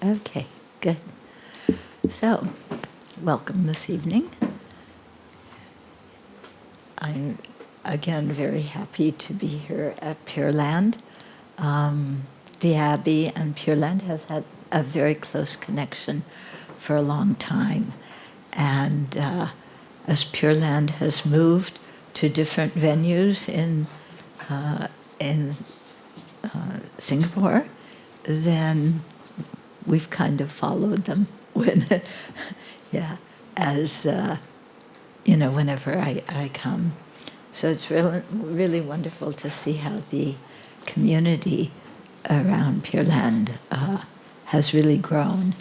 Okay, good. So, welcome this evening. I'm again very happy to be here at Pureland. The Abbey and Pureland has had a very close connection for a long time. And as Pureland has moved to different venues in Singapore, then we've kind of followed them when, yeah, as whenever I come. So it's really, really wonderful to see how the community around Pureland has really grown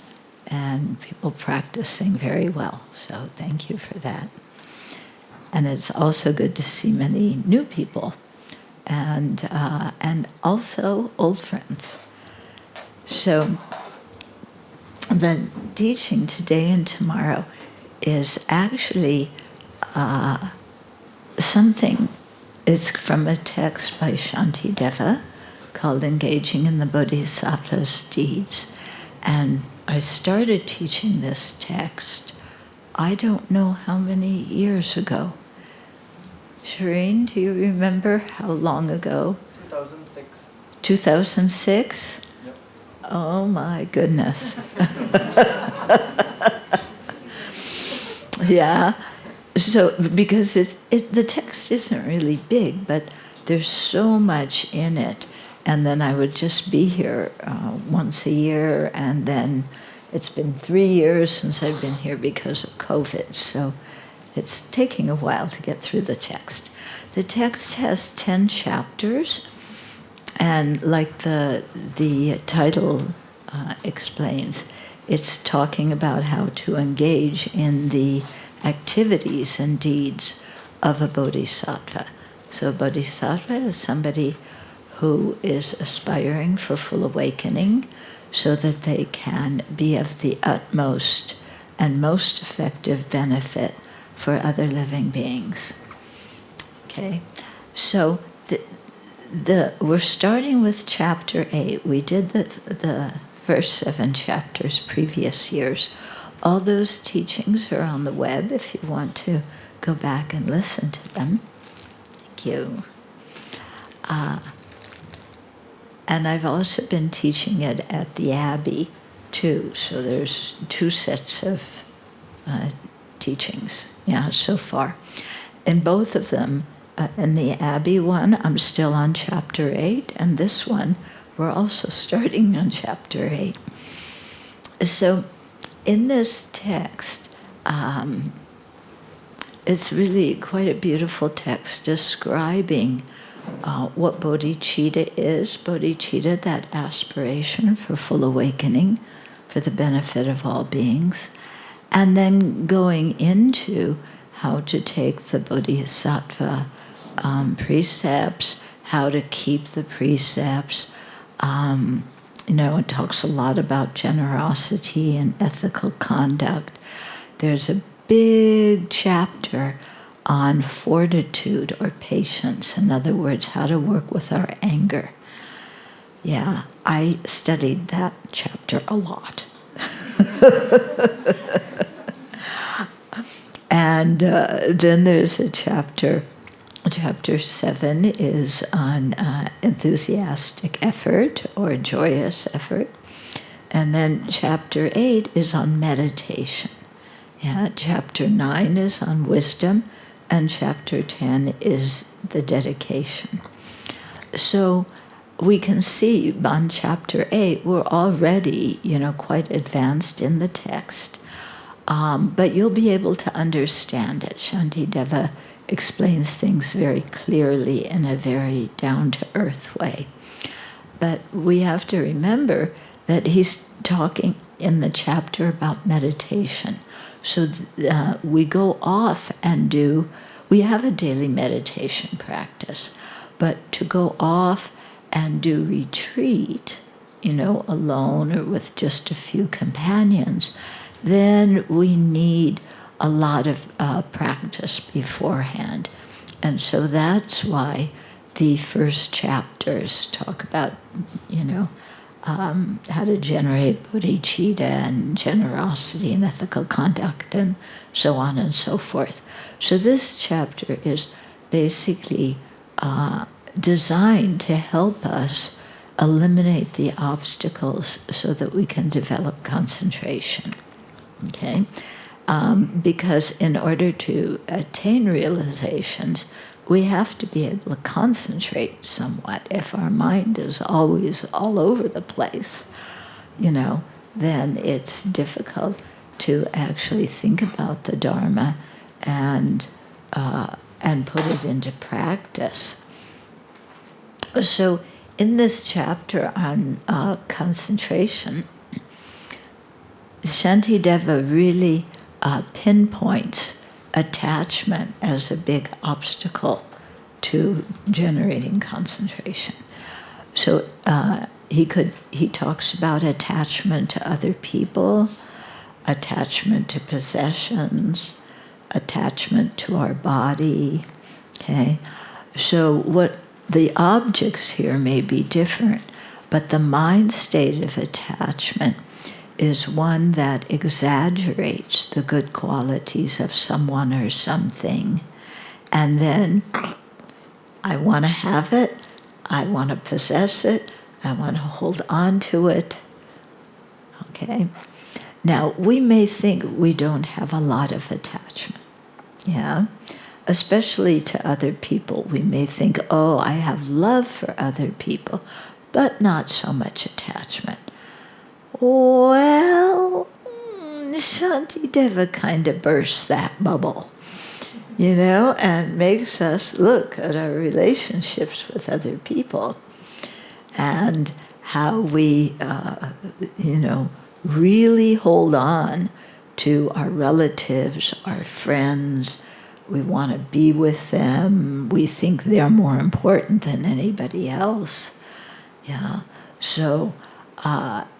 and people practicing very well. So thank you for that. And it's also good to see many new people and also old friends. So the teaching today and tomorrow is actually something. It's from a text by Shantideva called Engaging in the Bodhisattva's Deeds. And I started teaching this text, I don't know how many years ago. Shireen, do you remember how long ago? 2006. 2006? Yep. Oh my goodness. Yeah. So, because the text isn't really big, but there's so much in it. And then I would just be here once a year, and then it's been 3 years since I've been here because of COVID. So it's taking a while to get through the text. The text has 10 chapters, and like the title explains, it's talking about how to engage in the activities and deeds of a bodhisattva. So a bodhisattva is somebody who is aspiring for full awakening so that they can be of the utmost and most effective benefit for other living beings. Okay, so we're starting with chapter 8. We did the first 7 chapters previous years. All those teachings are on the web if you want to go back and listen to them. Thank you. And I've also been teaching it at the Abbey too, so there's 2 sets of teachings, so far. In both of them, in the Abbey one, I'm still on chapter 8, and this one, we're also starting on chapter 8. So in this text, it's really quite a beautiful text describing what bodhicitta is. Bodhicitta, that aspiration for full awakening, for the benefit of all beings, and then going into how to take the bodhisattva precepts, how to keep the precepts. It talks a lot about generosity and ethical conduct. There's a big chapter on fortitude or patience. In other words, how to work with our anger. Yeah, I studied that chapter a lot. And then there's a chapter 7 is on enthusiastic effort or joyous effort. And then chapter 8 is on meditation. Yeah, chapter 9 is on wisdom, and chapter 10 is the dedication. So we can see on chapter 8, we're already, quite advanced in the text. But you'll be able to understand it. Shantideva explains things very clearly in a very down-to-earth way. But we have to remember that he's talking in the chapter about meditation. So we go off and we have a daily meditation practice, but to go off and do retreat, alone or with just a few companions, then we need a lot of practice beforehand. And so that's why the first chapters talk about, how to generate bodhicitta and generosity and ethical conduct and so on and so forth. So this chapter is basically designed to help us eliminate the obstacles so that we can develop concentration. Okay? Because in order to attain realizations, we have to be able to concentrate somewhat. If our mind is always all over the place, then it's difficult to actually think about the Dharma and put it into practice. So in this chapter on concentration, Shantideva really pinpoints attachment as a big obstacle to generating concentration. So he talks about attachment to other people, attachment to possessions, attachment to our body. Okay, so what the objects here may be different, but the mind state of attachment is one that exaggerates the good qualities of someone or something. And then, I want to have it, I want to possess it, I want to hold on to it. Okay? Now, we may think we don't have a lot of attachment. Yeah? Especially to other people. We may think, oh, I have love for other people, but not so much attachment. Well, Shantideva kind of bursts that bubble, and makes us look at our relationships with other people and how we, really hold on to our relatives, our friends. We want to be with them. We think they're more important than anybody else. Yeah. So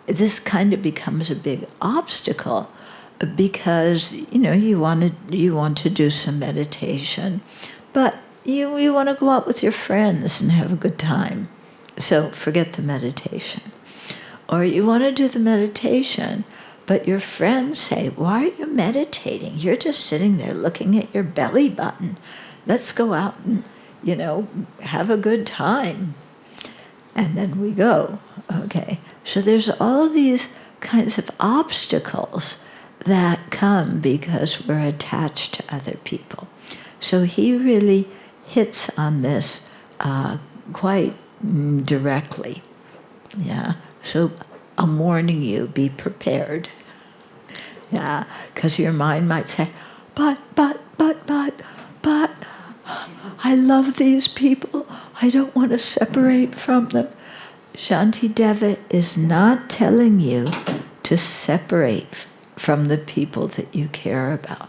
this kind of becomes a big obstacle because, you want to do some meditation, but you want to go out with your friends and have a good time. So forget the meditation. Or you want to do the meditation, but your friends say, why are you meditating? You're just sitting there looking at your belly button. Let's go out and, have a good time. And then we go. Okay. So there's all these kinds of obstacles that come because we're attached to other people. So he really hits on this quite directly. Yeah. So I'm warning you, be prepared. Yeah, because your mind might say, but, I love these people. I don't want to separate from them. Shantideva is not telling you to separate from the people that you care about.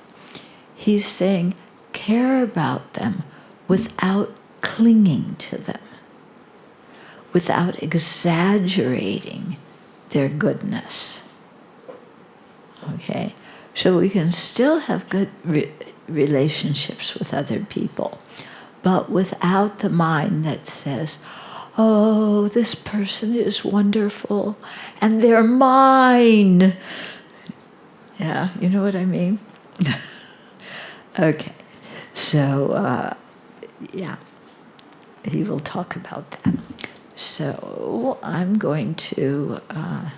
He's saying, care about them without clinging to them, without exaggerating their goodness. Okay? So we can still have good relationships with other people, but without the mind that says, oh, this person is wonderful, and they're mine. Yeah, you know what I mean? Okay. So, he will talk about that. So I'm going to, I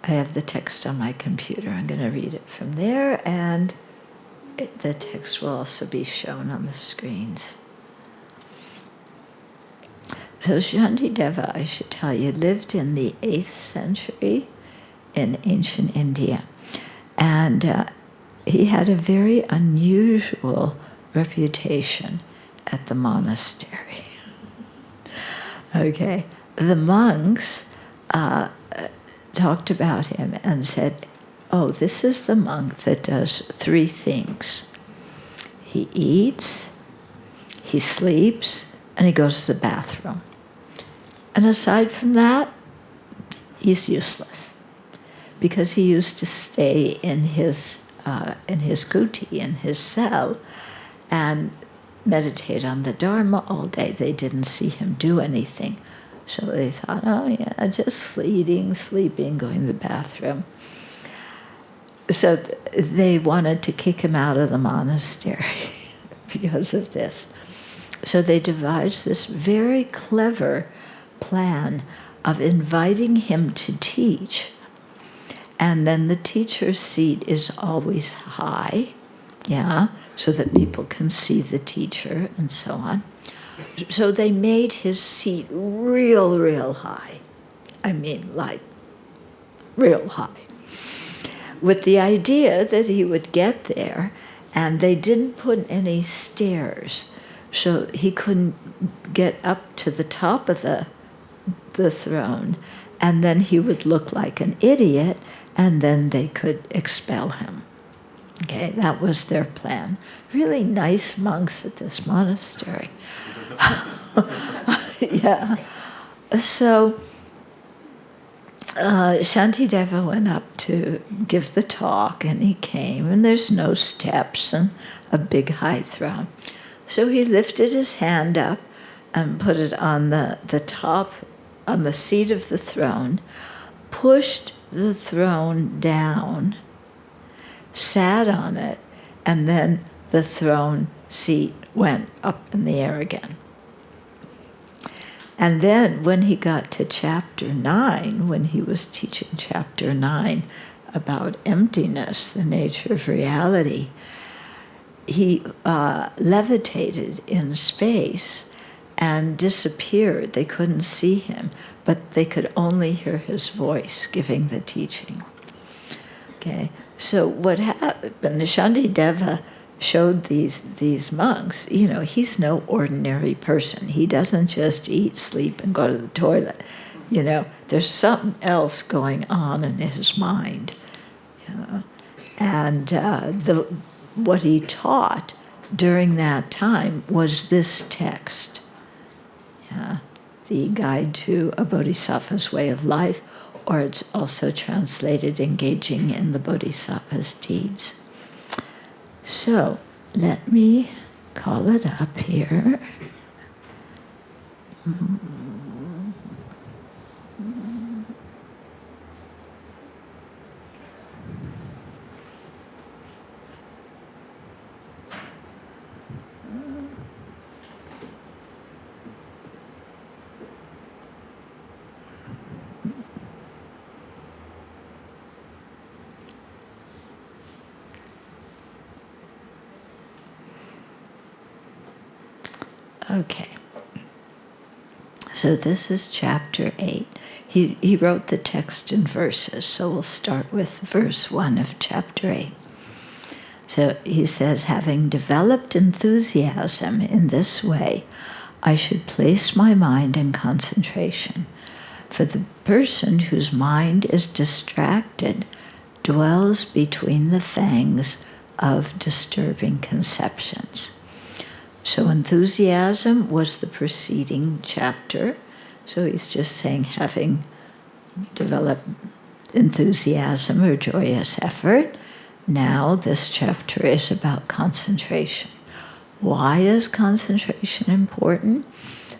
have the text on my computer. I'm going to read it from there, and the text will also be shown on the screens. So Shantideva, I should tell you, lived in the 8th century in ancient India. And he had a very unusual reputation at the monastery. Okay, the monks talked about him and said, oh, this is the monk that does 3 things. He eats, he sleeps, and he goes to the bathroom. And aside from that, he's useless, because he used to stay in his kuti, in his cell, and meditate on the Dharma all day. They didn't see him do anything So they thought, oh yeah, just eating, sleeping, going to the bathroom. So they wanted to kick him out of the monastery because of this. So they devised this very clever plan of inviting him to teach, and then the teacher's seat is always high, yeah, so that people can see the teacher and so on. So they made his seat real high. I mean, like, real high. With the idea that he would get there, and they didn't put any stairs, so he couldn't get up to the top of the throne, and then he would look like an idiot, and then they could expel him. Okay, that was their plan. Really nice monks at this monastery. Yeah. So Shantideva went up to give the talk, and he came, and there's no steps and a big high throne. So he lifted his hand up and put it on the top, on the seat of the throne, pushed the throne down, sat on it, and then the throne seat went up in the air again. And then when he got to chapter 9, when he was teaching chapter 9 about emptiness, the nature of reality, he levitated in space and disappeared. They couldn't see him, but they could only hear his voice giving the teaching. Okay, so what happened, Shantideva showed these monks, you know, he's no ordinary person. He doesn't just eat, sleep, and go to the toilet. You know, there's something else going on in his mind. You know? And what he taught during that time was this text, the Guide to a Bodhisattva's Way of Life, or it's also translated Engaging in the Bodhisattva's Deeds. So let me call it up here. Okay, so this is chapter 8. He wrote the text in verses, so we'll start with verse 1 of chapter 8. So he says, having developed enthusiasm in this way, I should place my mind in concentration. For the person whose mind is distracted dwells between the fangs of disturbing conceptions. So enthusiasm was the preceding chapter. So he's just saying having developed enthusiasm or joyous effort. Now this chapter is about concentration. Why is concentration important?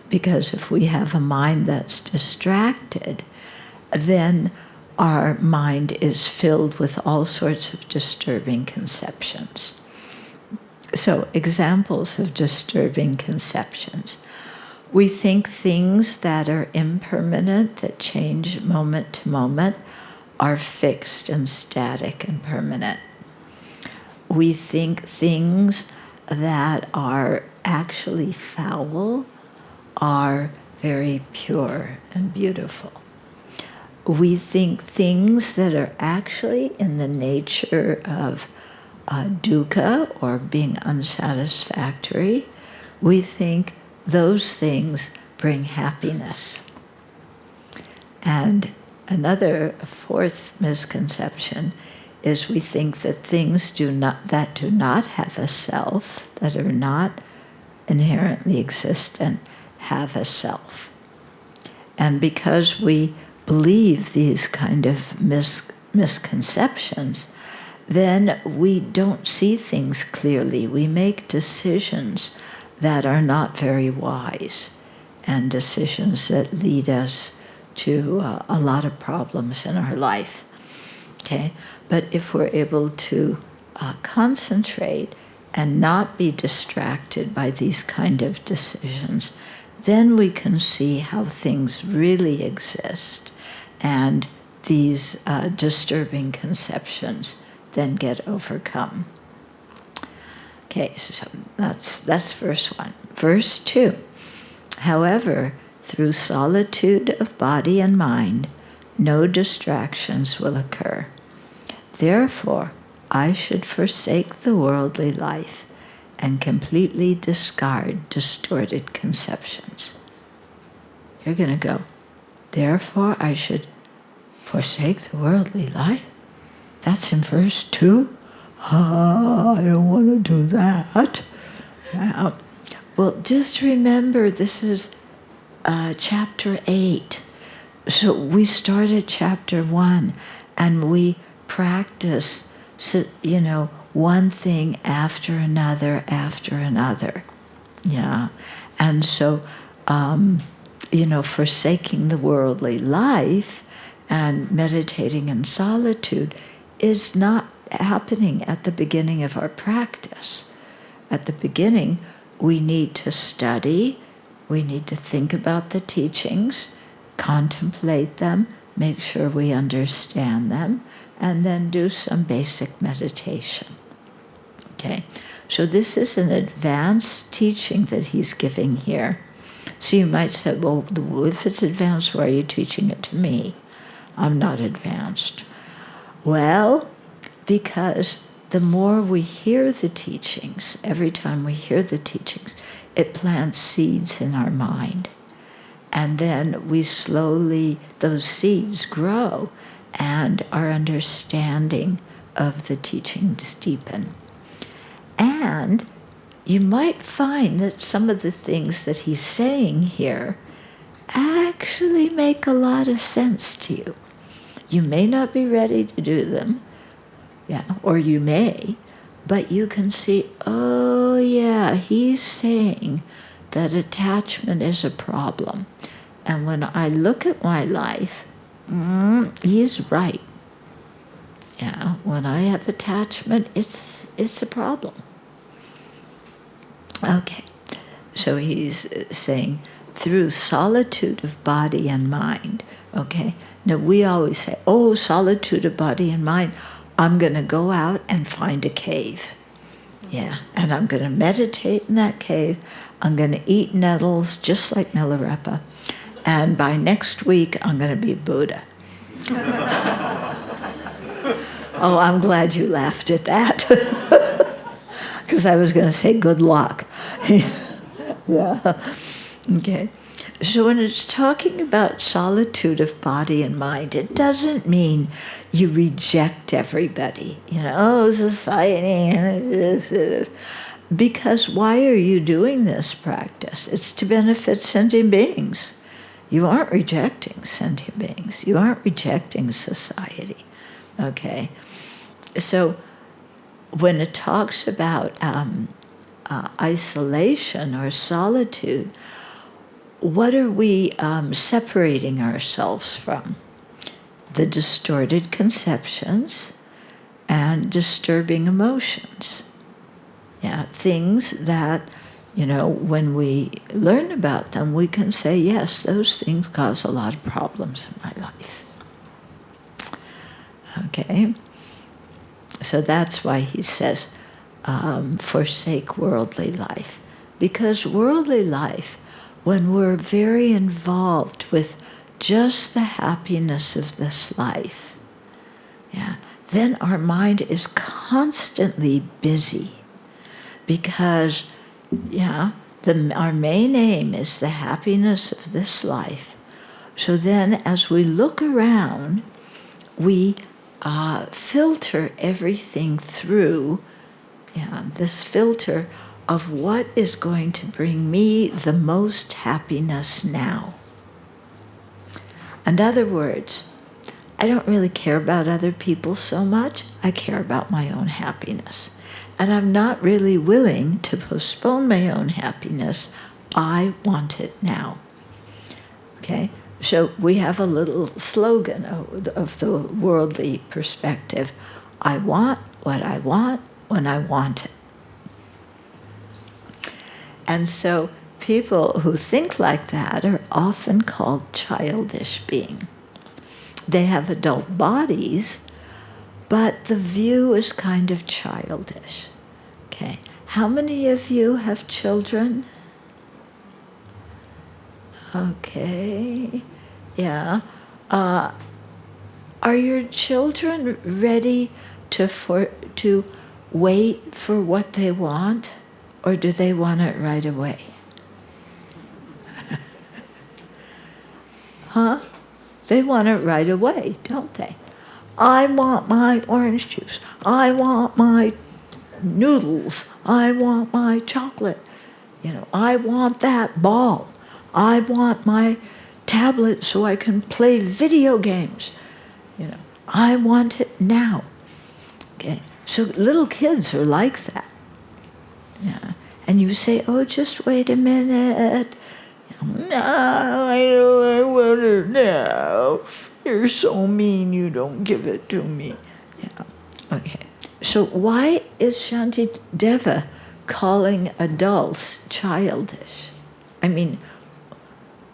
Because if we have a mind that's distracted, then our mind is filled with all sorts of disturbing conceptions. So, examples of disturbing conceptions. We think things that are impermanent, that change moment to moment, are fixed and static and permanent. We think things that are actually foul are very pure and beautiful. We think things that are actually in the nature of dukkha, or being unsatisfactory, we think those things bring happiness. And another, fourth misconception is we think that things that do not have a self, that are not inherently existent, have a self. And because we believe these kind of misconceptions, then we don't see things clearly. We make decisions that are not very wise. and decisions that lead us to a lot of problems in our life. Okay, but if we're able to concentrate and not be distracted by these kind of decisions, then we can see how things really exist, and these disturbing conceptions then get overcome. Okay, so that's verse 1. Verse 2. However, through solitude of body and mind, no distractions will occur. Therefore, I should forsake the worldly life and completely discard distorted conceptions. You're going to go, therefore I should forsake the worldly life? That's in verse 2? I don't want to do that. Well, just remember, this is chapter 8. So we started chapter 1, and we practice, one thing after another, Yeah. And so, forsaking the worldly life and meditating in solitude is not happening at the beginning of our practice. At the beginning, we need to study, we need to think about the teachings, contemplate them, make sure we understand them, and then do some basic meditation. Okay, so this is an advanced teaching that he's giving here. So you might say, well, if it's advanced, why are you teaching it to me? I'm not advanced. Well, because the more we hear the teachings, every time we hear the teachings, it plants seeds in our mind. And then we slowly, those seeds grow, and our understanding of the teachings deepen. And you might find that some of the things that he's saying here actually make a lot of sense to you. You may not be ready to do them, or you may, but you can see, oh yeah, he's saying that attachment is a problem. And when I look at my life, he's right. When I have attachment, it's a problem. Okay, so he's saying, through solitude of body and mind, okay? Now we always say, oh, solitude of body and mind, I'm going to go out and find a cave. And I'm going to meditate in that cave. I'm going to eat nettles just like Milarepa. And by next week, I'm going to be Buddha. Oh, I'm glad you laughed at that. Because I was going to say good luck. Okay. So when it's talking about solitude of body and mind, it doesn't mean you reject everybody. Society. Because why are you doing this practice? It's to benefit sentient beings. You aren't rejecting sentient beings. You aren't rejecting society. Okay? So when it talks about isolation or solitude, what are we separating ourselves from? The distorted conceptions and disturbing emotions. Things that, when we learn about them, we can say, yes, those things cause a lot of problems in my life. Okay? So that's why he says, forsake worldly life. Because worldly life, when we're very involved with just the happiness of this life, then our mind is constantly busy. Because, our main aim is the happiness of this life. So then as we look around, we filter everything through this filter of what is going to bring me the most happiness now. In other words, I don't really care about other people so much. I care about my own happiness. And I'm not really willing to postpone my own happiness. I want it now. Okay, so we have a little slogan of the worldly perspective. I want what I want when I want it. And so people who think like that are often called childish beings. They have adult bodies, but the view is kind of childish. Okay, how many of you have children? Okay, yeah. Are your children ready to wait for what they want, or do they want it right away? Huh? They want it right away, don't they? I want my orange juice. I want my noodles. I want my chocolate. I want that ball. I want my tablet so I can play video games. I want it now. Okay, so little kids are like that. Yeah, and you say, "Oh, just wait a minute." No, I want it now. You're so mean. You don't give it to me. Yeah. Okay. So why is Shantideva calling adults childish? I mean,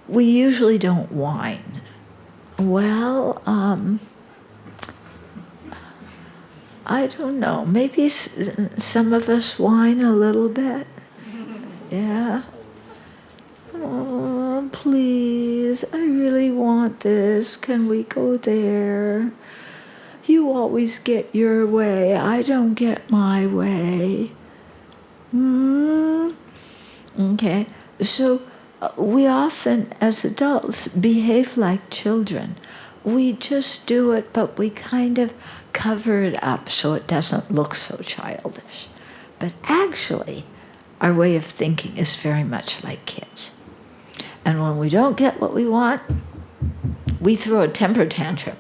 we usually don't whine. Well, I don't know. Maybe some of us whine a little bit. Yeah. Oh, please, I really want this. Can we go there? You always get your way. I don't get my way. Okay, so we often, as adults, behave like children. We just do it, but we kind of cover it up so it doesn't look so childish. But actually, our way of thinking is very much like kids. And when we don't get what we want, we throw a temper tantrum.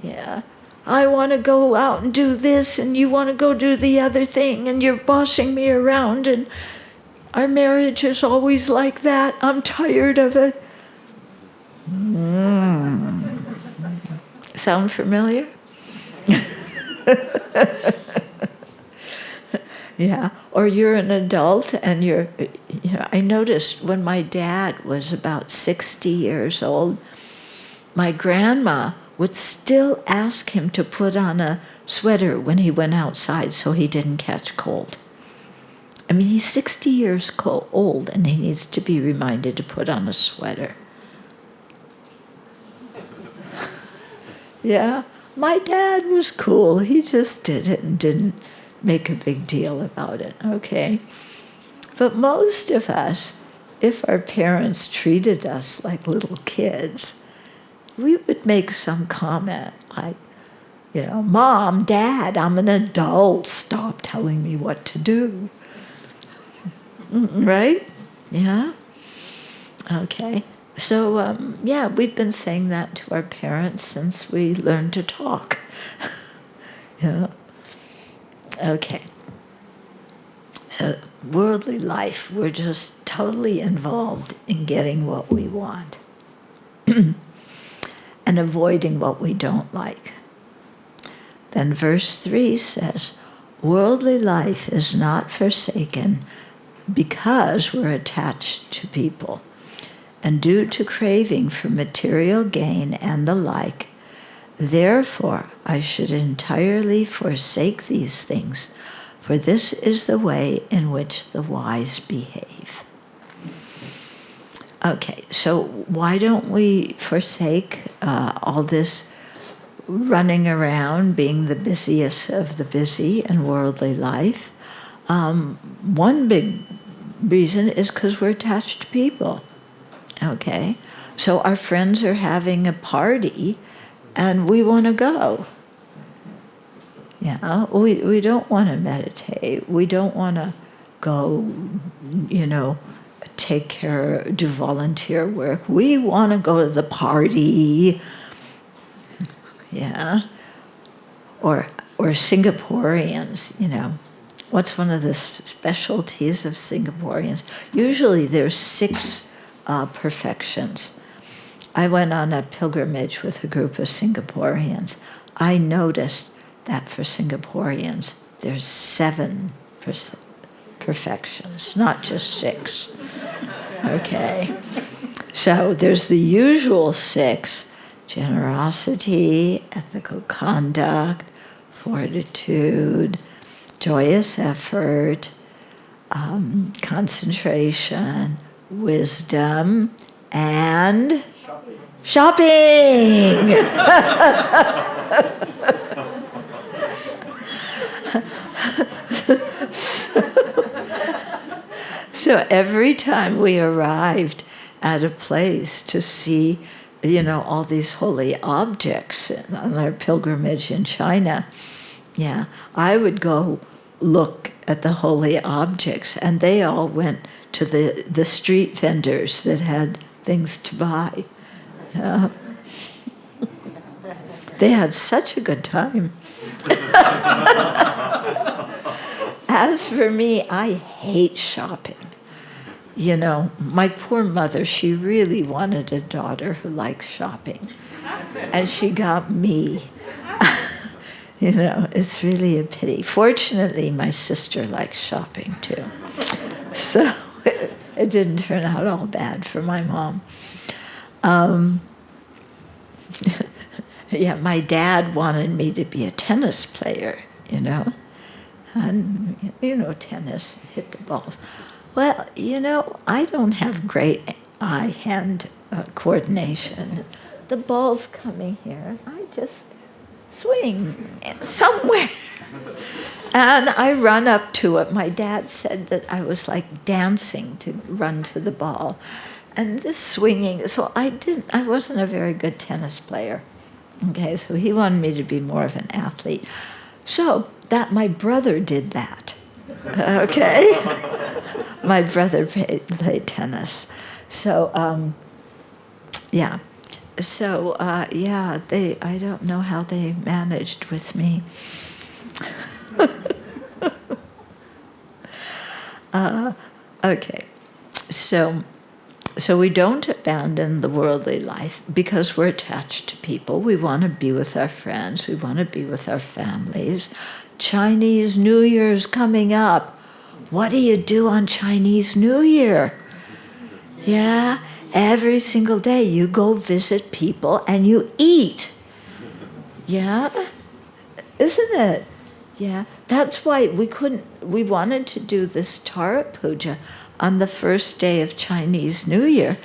Yeah, I want to go out and do this, and you want to go do the other thing, and you're bossing me around, and our marriage is always like that. I'm tired of it. Sound familiar? Yeah, or you're an adult and I noticed when my dad was about 60 years old, my grandma would still ask him to put on a sweater when he went outside so he didn't catch cold. I mean, he's 60 years old and he needs to be reminded to put on a sweater. Yeah, my dad was cool. He just did it and didn't make a big deal about it, okay? But most of us, if our parents treated us like little kids, we would make some comment like, Mom, Dad, I'm an adult. Stop telling me what to do. Right? Yeah? Okay. So, we've been saying that to our parents since we learned to talk. Yeah. Okay. So, worldly life, we're just totally involved in getting what we want and avoiding what we don't like. Then verse 3 says, worldly life is not forsaken because we're attached to people, and due to craving for material gain and the like. Therefore, I should entirely forsake these things, for this is the way in which the wise behave. Okay, so why don't we forsake all this running around, being the busiest of the busy in worldly life? One big reason is because we're attached to people. Okay, so our friends are having a party, and we want to go. Yeah, we don't want to meditate. We don't want to go, take care, do volunteer work. We want to go to the party. Yeah, or Singaporeans. What's one of the specialties of Singaporeans? Usually there's 6 perfections. I went on a pilgrimage with a group of Singaporeans. I noticed that for Singaporeans, there's 7 perfections, not just 6. Okay. So there's the usual 6: generosity, ethical conduct, fortitude, joyous effort, concentration, wisdom, and shopping. So every time we arrived at a place to see, all these holy objects on our pilgrimage in China, I would go look at the holy objects, and they all went to the street vendors that had things to buy. Yeah. They had such a good time. As for me, I hate shopping. My poor mother, she really wanted a daughter who likes shopping. And she got me. It's really a pity. Fortunately, my sister likes shopping too. So it didn't turn out all bad for my mom. My dad wanted me to be a tennis player, And, tennis, hit the balls. Well, I don't have great eye-hand coordination. The ball's coming here. I just swing somewhere. And I run up to it. My dad said that I was like dancing to run to the ball. And just swinging. So I wasn't a very good tennis player. Okay, so he wanted me to be more of an athlete. So my brother did that. Okay? My brother played tennis. So, So, I don't know how they managed with me. Okay. So we don't abandon the worldly life because we're attached to people. We want to be with our friends. We want to be with our families. Chinese New Year's coming up. What do you do on Chinese New Year? Yeah, every single day you go visit people and you eat. Yeah, isn't it? Yeah, that's why we wanted to do this Tara Puja on the first day of Chinese New Year.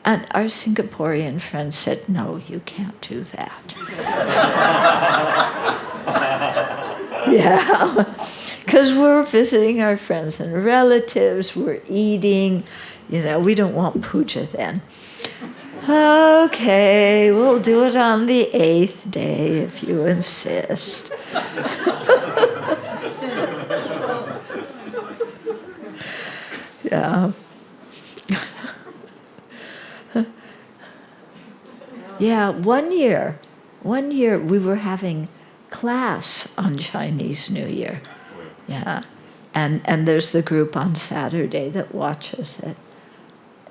And our Singaporean friend said, no, you can't do that. Yeah, because we're visiting our friends and relatives, we're eating, we don't want puja then. Okay, we'll do it on the 8th day if you insist. Yeah. Yeah, one year we were having class on Chinese New Year. Yeah. And there's the group on Saturday that watches it.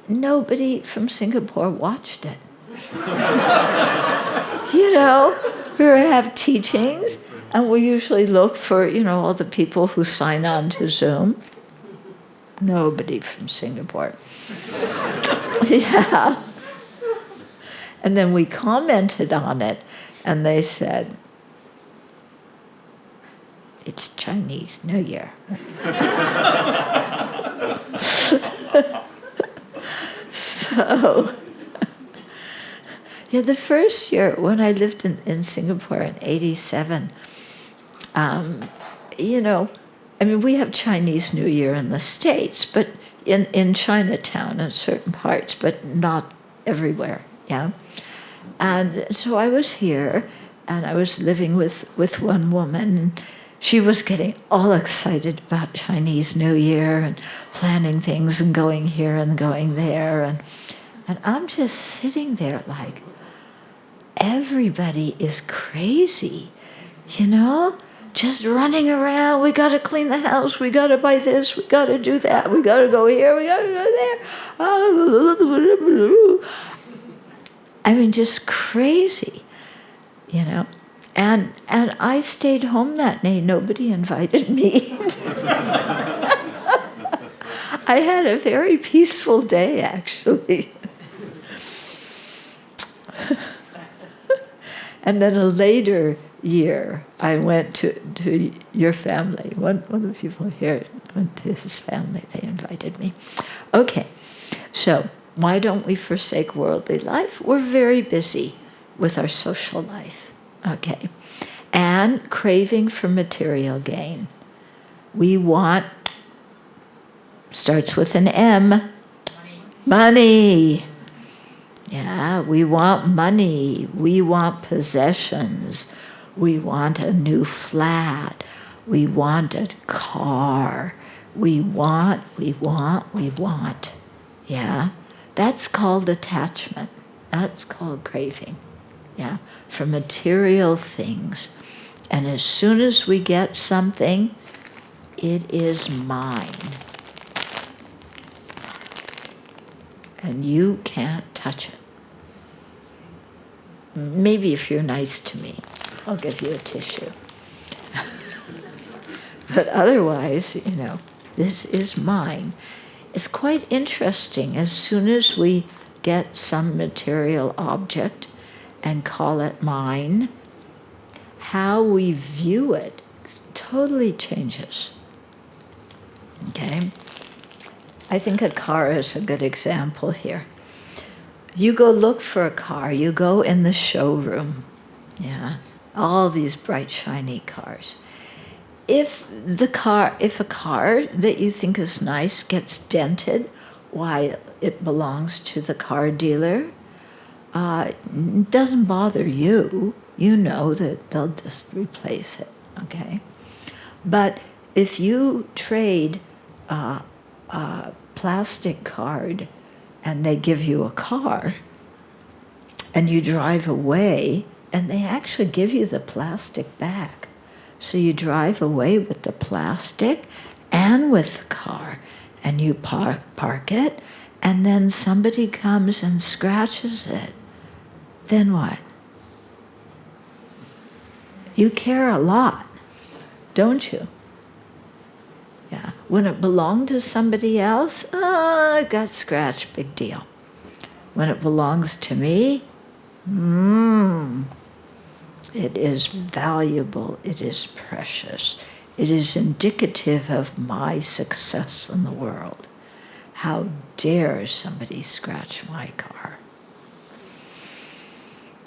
Nobody from Singapore watched it. We have teachings, and we usually look for, all the people who sign on to Zoom. Nobody from Singapore. Yeah. And then we commented on it, and they said, it's Chinese New Year. So, the first year when I lived in Singapore in 1987, we have Chinese New Year in the States, but in Chinatown in certain parts, but not everywhere, yeah? And so I was here, and I was living with one woman. She was getting all excited about Chinese New Year and planning things and going here and going there. And I'm just sitting there like, everybody is crazy, just running around. We got to clean the house. We got to buy this. We got to do that. We got to go here. We got to go there. I mean, just crazy, you know. And I stayed home that night. Nobody invited me. I had a very peaceful day, actually. And then a later year, I went to your family. One of the people here went to his family. They invited me. Okay, so why don't we forsake worldly life? We're very busy with our social life, okay? And craving for material gain. We want, starts with an M, money. Yeah, we want money. We want possessions. We want a new flat. We want a car. We want. Yeah, that's called attachment. That's called craving. Yeah, for material things. And as soon as we get something, it is mine. And you can't touch it. Maybe if you're nice to me, I'll give you a tissue. But otherwise, you know, this is mine. It's quite interesting. As soon as we get some material object and call it mine, how we view it totally changes. Okay? I think a car is a good example here. You go look for a car, you go in the showroom, yeah, all these bright, shiny cars. If a car that you think is nice gets dented while it belongs to the car dealer, it doesn't bother you. You know that they'll just replace it, okay? But if you trade a plastic card and they give you a car and you drive away and they actually give you the plastic back. So you drive away with the plastic and with the car and you park it and then somebody comes and scratches it. Then what? You care a lot, don't you? Yeah. When it belonged to somebody else, it got scratched, big deal. When it belongs to me, it is valuable, it is precious. It is indicative of my success in the world. How dare somebody scratch my car?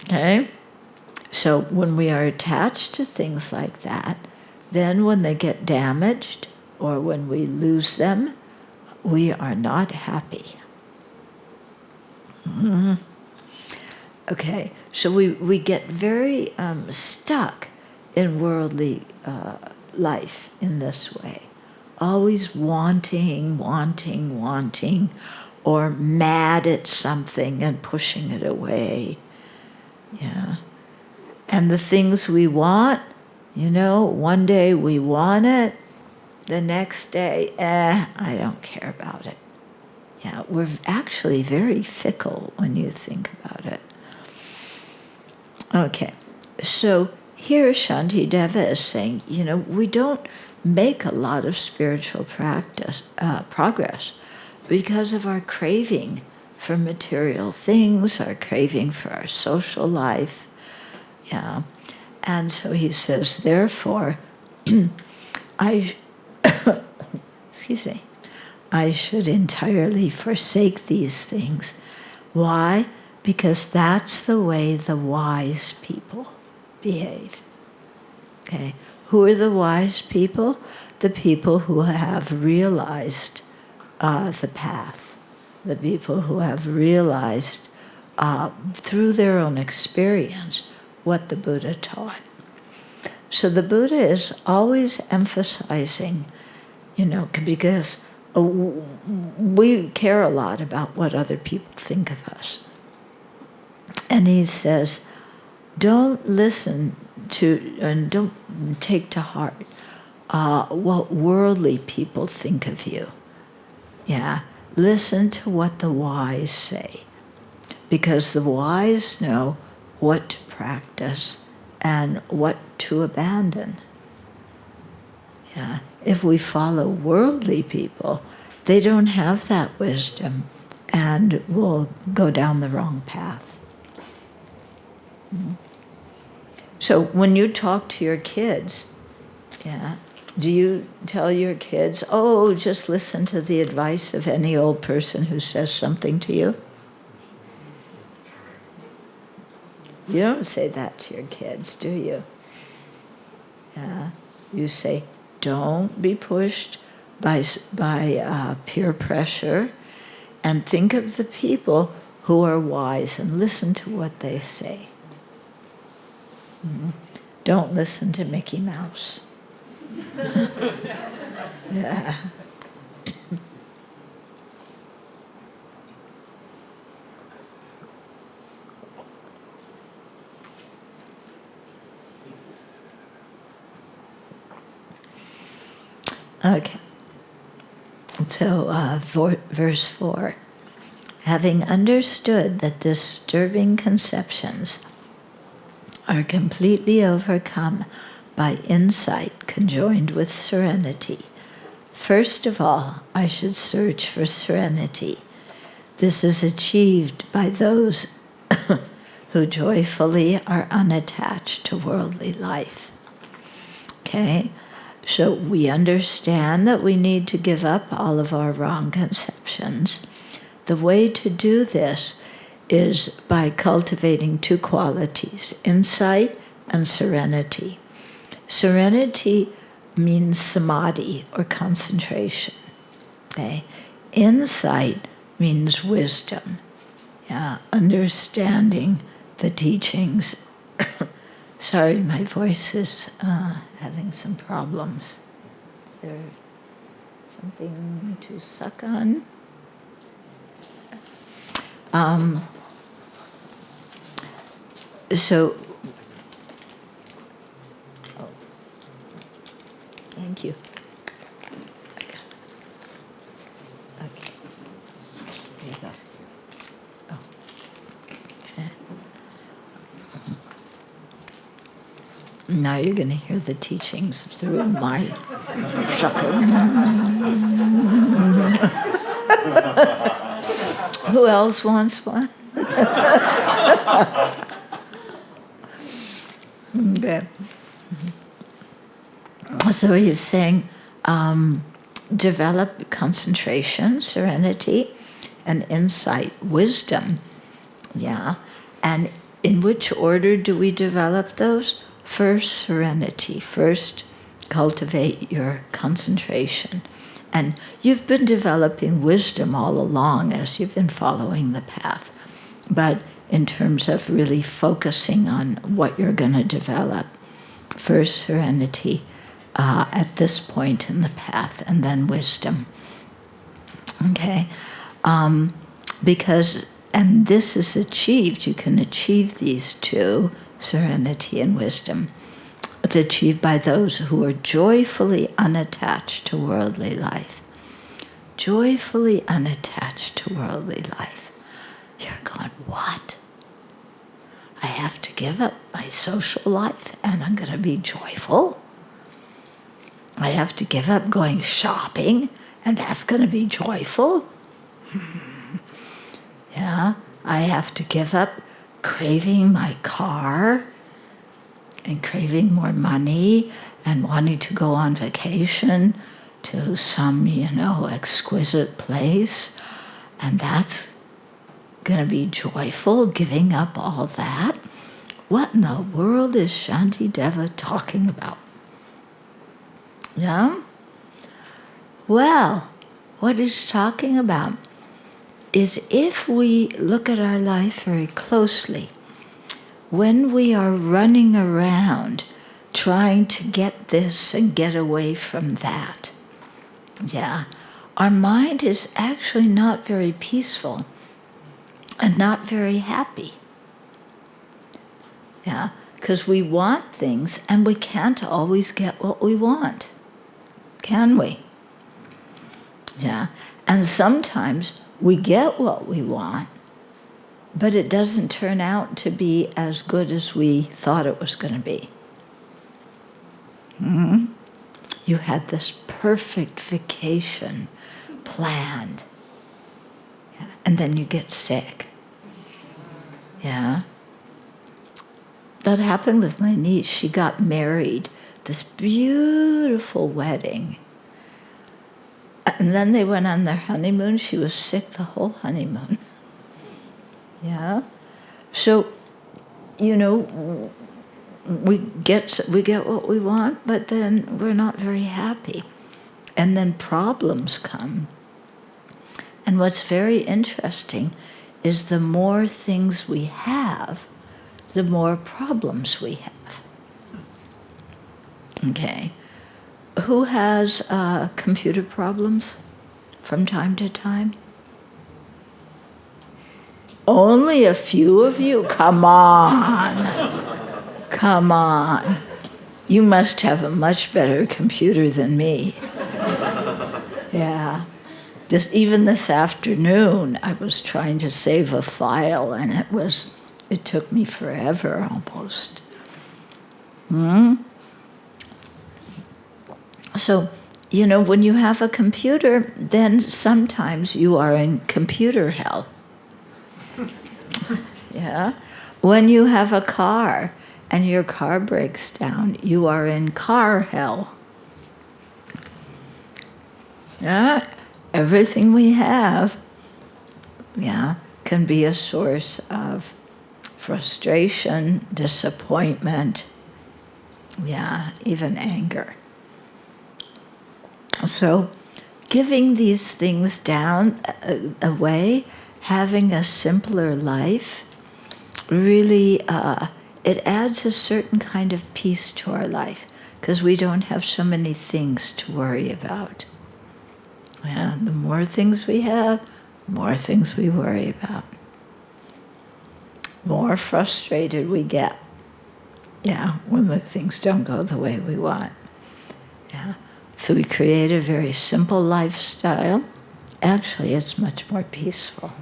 Okay? So when we are attached to things like that, then when they get damaged, or when we lose them, we are not happy. Okay, so we get very stuck in worldly life in this way. Always wanting, or mad at something and pushing it away. Yeah. And the things we want, you know, one day we want it, the next day, I don't care about it. Yeah, we're actually very fickle when you think about it. Okay, so here Shantideva is saying, you know, we don't make a lot of spiritual progress because of our craving for material things, our craving for our social life. Yeah, and so he says, therefore, excuse me, I should entirely forsake these things. Why? Because that's the way the wise people behave. Okay, who are the wise people? The people who have realized the path, the people who have realized through their own experience what the Buddha taught. So the Buddha is always emphasizing, you know, because we care a lot about what other people think of us. And he says, don't listen to and don't take to heart what worldly people think of you. Yeah, listen to what the wise say, because the wise know what to practice and what to abandon. Yeah, if we follow worldly people, they don't have that wisdom and will go down the wrong path. So when you talk to your kids, yeah, do you tell your kids, oh, just listen to the advice of any old person who says something to you? You don't say that to your kids, do you? Yeah, you say, don't be pushed by peer pressure, and think of the people who are wise and listen to what they say. Don't listen to Mickey Mouse. Yeah. Okay. So, verse 4. Having understood that disturbing conceptions are completely overcome by insight conjoined with serenity, first of all, I should search for serenity. This is achieved by those who joyfully are unattached to worldly life. Okay? So we understand that we need to give up all of our wrong conceptions. The way to do this is by cultivating two qualities, insight and serenity. Serenity means samadhi, or concentration. Okay? Insight means wisdom, understanding the teachings. Sorry, my voice is having some problems. Is there something to suck on? Thank you. Okay. There you go. Oh. Okay. Now you're going to hear the teachings through my sucker. Who else wants one? Okay. So he's saying, develop concentration, serenity, and insight, wisdom. Yeah. And in which order do we develop those? First, serenity. First, cultivate your concentration. And you've been developing wisdom all along as you've been following the path. But in terms of really focusing on what you're going to develop, first serenity at this point in the path, and then wisdom. Okay? Because, and this is achieved, you can achieve these two, serenity and wisdom. It's achieved by those who are joyfully unattached to worldly life. Joyfully unattached to worldly life. You're going, what? I have to give up my social life and I'm going to be joyful? I have to give up going shopping and that's going to be joyful? Yeah, I have to give up craving my car and craving more money and wanting to go on vacation to some, exquisite place. And that's going to be joyful, giving up all that? What in the world is Shantideva talking about? Yeah? Well, what he's talking about is if we look at our life very closely, when we are running around trying to get this and get away from that, our mind is actually not very peaceful and not very happy. Yeah, because we want things and we can't always get what we want, can we? Yeah, and sometimes we get what we want, but it doesn't turn out to be as good as we thought it was going to be. You had this perfect vacation planned, yeah, and then you get sick. Yeah. That happened with my niece. She got married, this beautiful wedding. And then they went on their honeymoon. She was sick the whole honeymoon. Yeah. So, you know, we get what we want, but then we're not very happy. And then problems come. And what's very interesting is the more things we have, the more problems we have. Okay. Who has computer problems from time to time? Only a few of you? Come on. Come on. You must have a much better computer than me. Yeah. Even this afternoon, I was trying to save a file, and it took me forever almost. So, you know, when you have a computer, then sometimes you are in computer hell. Yeah. When you have a car and your car breaks down, you are in car hell. Yeah. Everything we have, yeah, can be a source of frustration, disappointment, yeah, even anger. So giving these things down away, having a simpler life, really, it adds a certain kind of peace to our life because we don't have so many things to worry about. Yeah, the more things we have, the more things we worry about. More frustrated we get, yeah, when the things don't go the way we want. Yeah. So we create a very simple lifestyle. Actually, it's much more peaceful.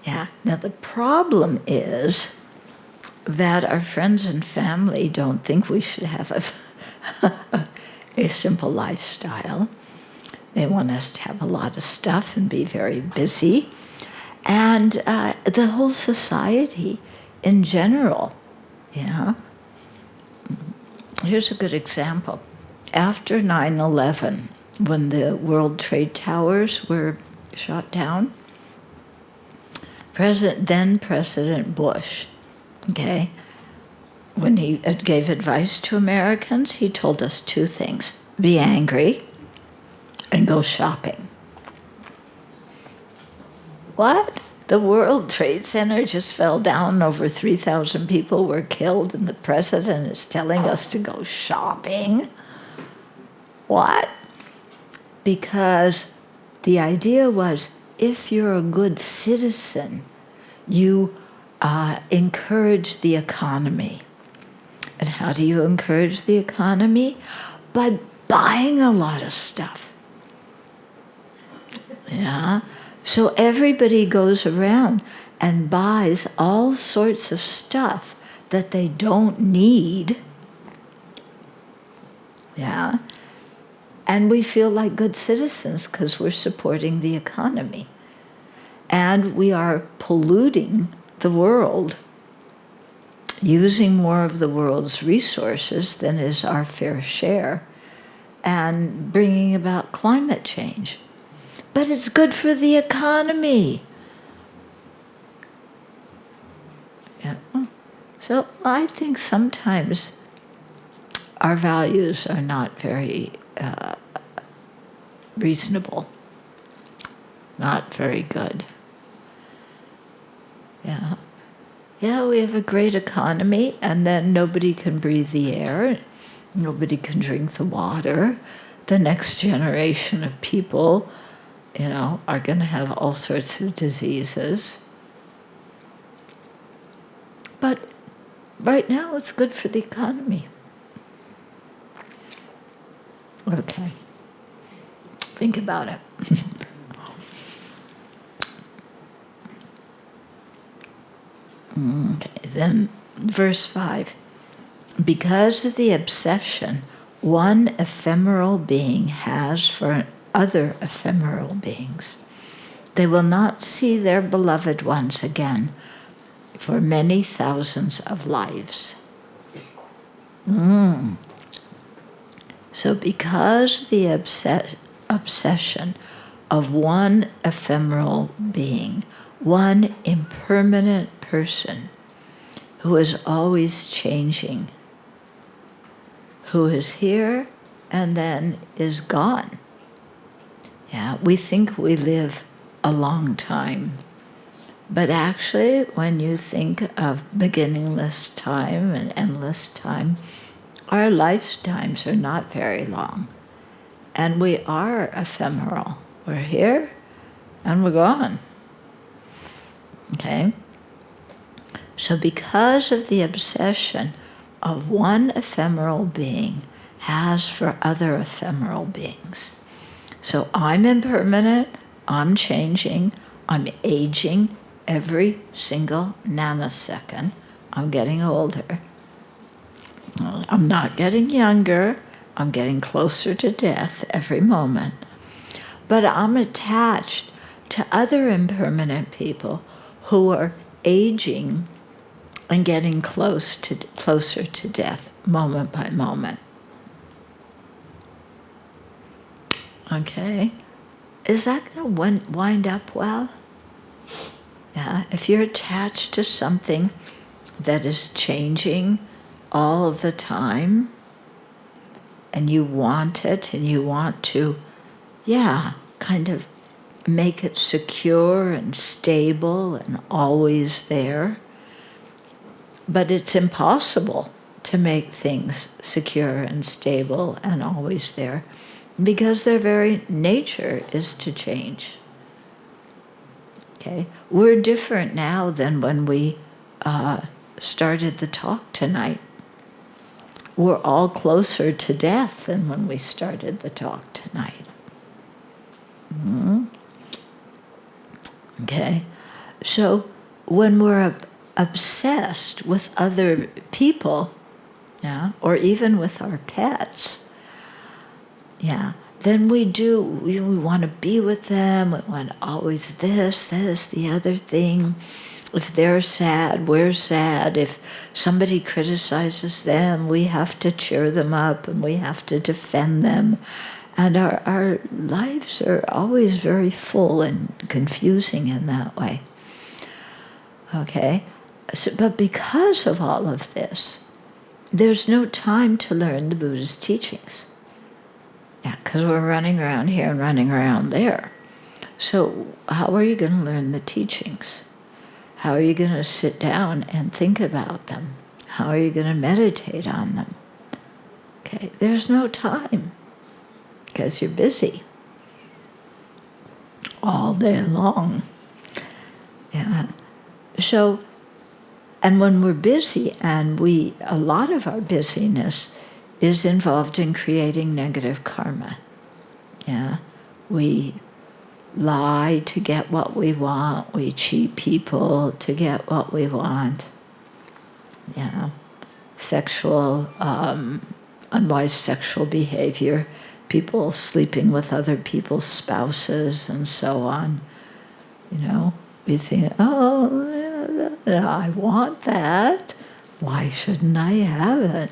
Yeah. Now the problem is that our friends and family don't think we should have a simple lifestyle. They want us to have a lot of stuff and be very busy. And the whole society in general, yeah. Here's a good example. After 9/11, when the World Trade Towers were shot down, then President Bush, okay, when he gave advice to Americans, he told us two things: be angry and go shopping. What? The World Trade Center just fell down, over 3,000 people were killed, and the president is telling us to go shopping? What? Because the idea was, if you're a good citizen, you encourage the economy. And how do you encourage the economy? By buying a lot of stuff. Yeah. So everybody goes around and buys all sorts of stuff that they don't need. Yeah. And we feel like good citizens because we're supporting the economy. And we are polluting the world, using more of the world's resources than is our fair share, and bringing about climate change. But it's good for the economy. Yeah. So I think sometimes our values are not very reasonable, not very good. Yeah. Yeah, we have a great economy, and then nobody can breathe the air, nobody can drink the water. The next generation of people, you know, are going to have all sorts of diseases. But right now it's good for the economy. Okay. Think about it. Okay, then verse 5. Because of the obsession one ephemeral being has for other ephemeral beings, they will not see their beloved ones again for many thousands of lives. So because the obsession of one ephemeral being, one impermanent person who is always changing, who is here and then is gone. Yeah, we think we live a long time, but actually when you think of beginningless time and endless time, our lifetimes are not very long, and we are ephemeral. We're here and we're gone. Okay? So because of the obsession of one ephemeral being has for other ephemeral beings. So I'm impermanent, I'm changing, I'm aging every single nanosecond. I'm getting older. I'm not getting younger. I'm getting closer to death every moment. But I'm attached to other impermanent people who are aging and getting closer to death moment by moment. Okay. Is that going to wind up well? Yeah. If you're attached to something that is changing all of the time, and you want it, and you want to, kind of make it secure and stable and always there, but it's impossible to make things secure and stable and always there because their very nature is to change. Okay? We're different now than when we started the talk tonight. We're all closer to death than when we started the talk tonight. Okay? So when we're obsessed with other people, or even with our pets, then we want to be with them, we want always this, the other thing. If they're sad, we're sad. If somebody criticizes them, we have to cheer them up and we have to defend them. And our lives are always very full and confusing in that way. Okay? So, but because of all of this, there's no time to learn the Buddha's teachings. Because we're running around here and running around there. So how are you going to learn the teachings? How are you going to sit down and think about them? How are you going to meditate on them? Okay, there's no time because you're busy all day long. So, and when we're busy, and a lot of our busyness is involved in creating negative karma. We lie to get what we want. We cheat people to get what we want. Sexual, unwise sexual behavior, people sleeping with other people's spouses and so on. We think, I want that. Why shouldn't I have it?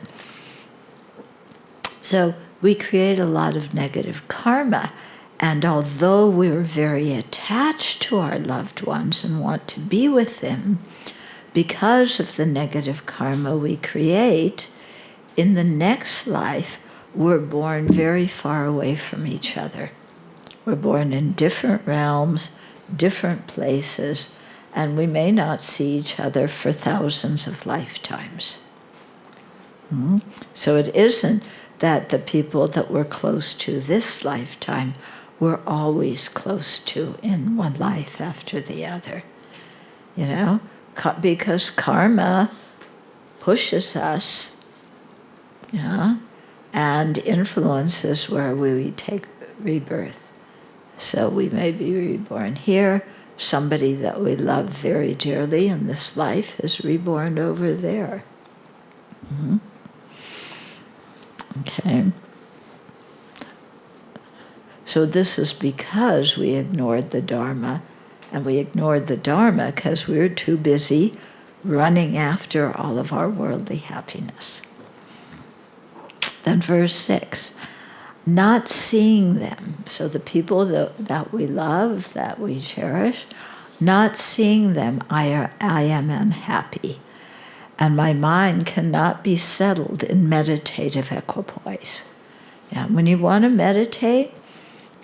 So we create a lot of negative karma. And although we're very attached to our loved ones and want to be with them, because of the negative karma we create, in the next life, we're born very far away from each other. We're born in different realms, different places, and we may not see each other for thousands of lifetimes. So it isn't that the people that we're close to this lifetime we're always close to in one life after the other. because karma pushes us, and influences where we take rebirth. So we may be reborn here. Somebody that we love very dearly in this life is reborn over there. Mm-hmm. Okay. So this is because we ignored the Dharma, and we ignored the Dharma because we were too busy running after all of our worldly happiness. Then verse 6, not seeing them, so the people that we love, that we cherish, not seeing them, I am unhappy, and my mind cannot be settled in meditative equipoise. When you want to meditate,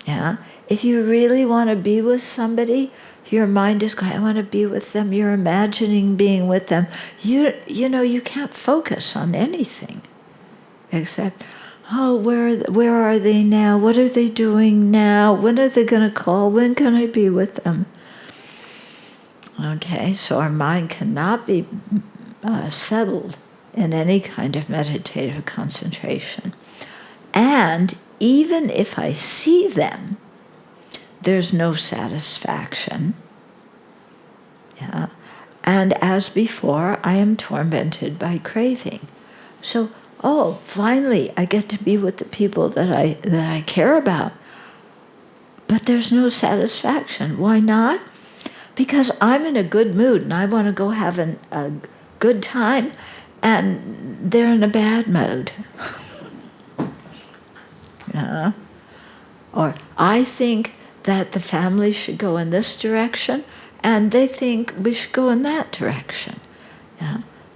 if you really want to be with somebody, your mind is going, I want to be with them. You're imagining being with them. You can't focus on anything except, where are they now? What are they doing now? When are they going to call? When can I be with them? Okay, so our mind cannot be settled in any kind of meditative concentration. And even if I see them, there's no satisfaction. And as before, I am tormented by craving. So, finally, I get to be with the people that I care about. But there's no satisfaction. Why not? Because I'm in a good mood and I want to go have a good time, and they're in a bad mood. Or I think that the family should go in this direction, and they think we should go in that direction.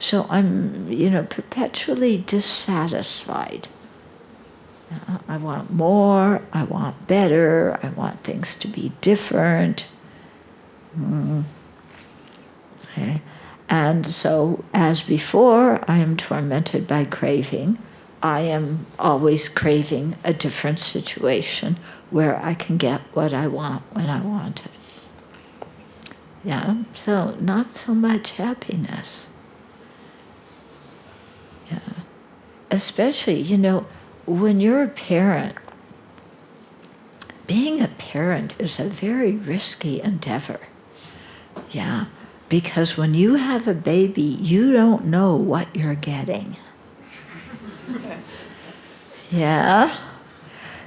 So I'm, perpetually dissatisfied. I want more, I want better, I want things to be different. Okay. And so, as before, I am tormented by craving. I am always craving a different situation where I can get what I want when I want it. So not so much happiness. Especially, when you're a parent, being a parent is a very risky endeavor. Because when you have a baby, you don't know what you're getting.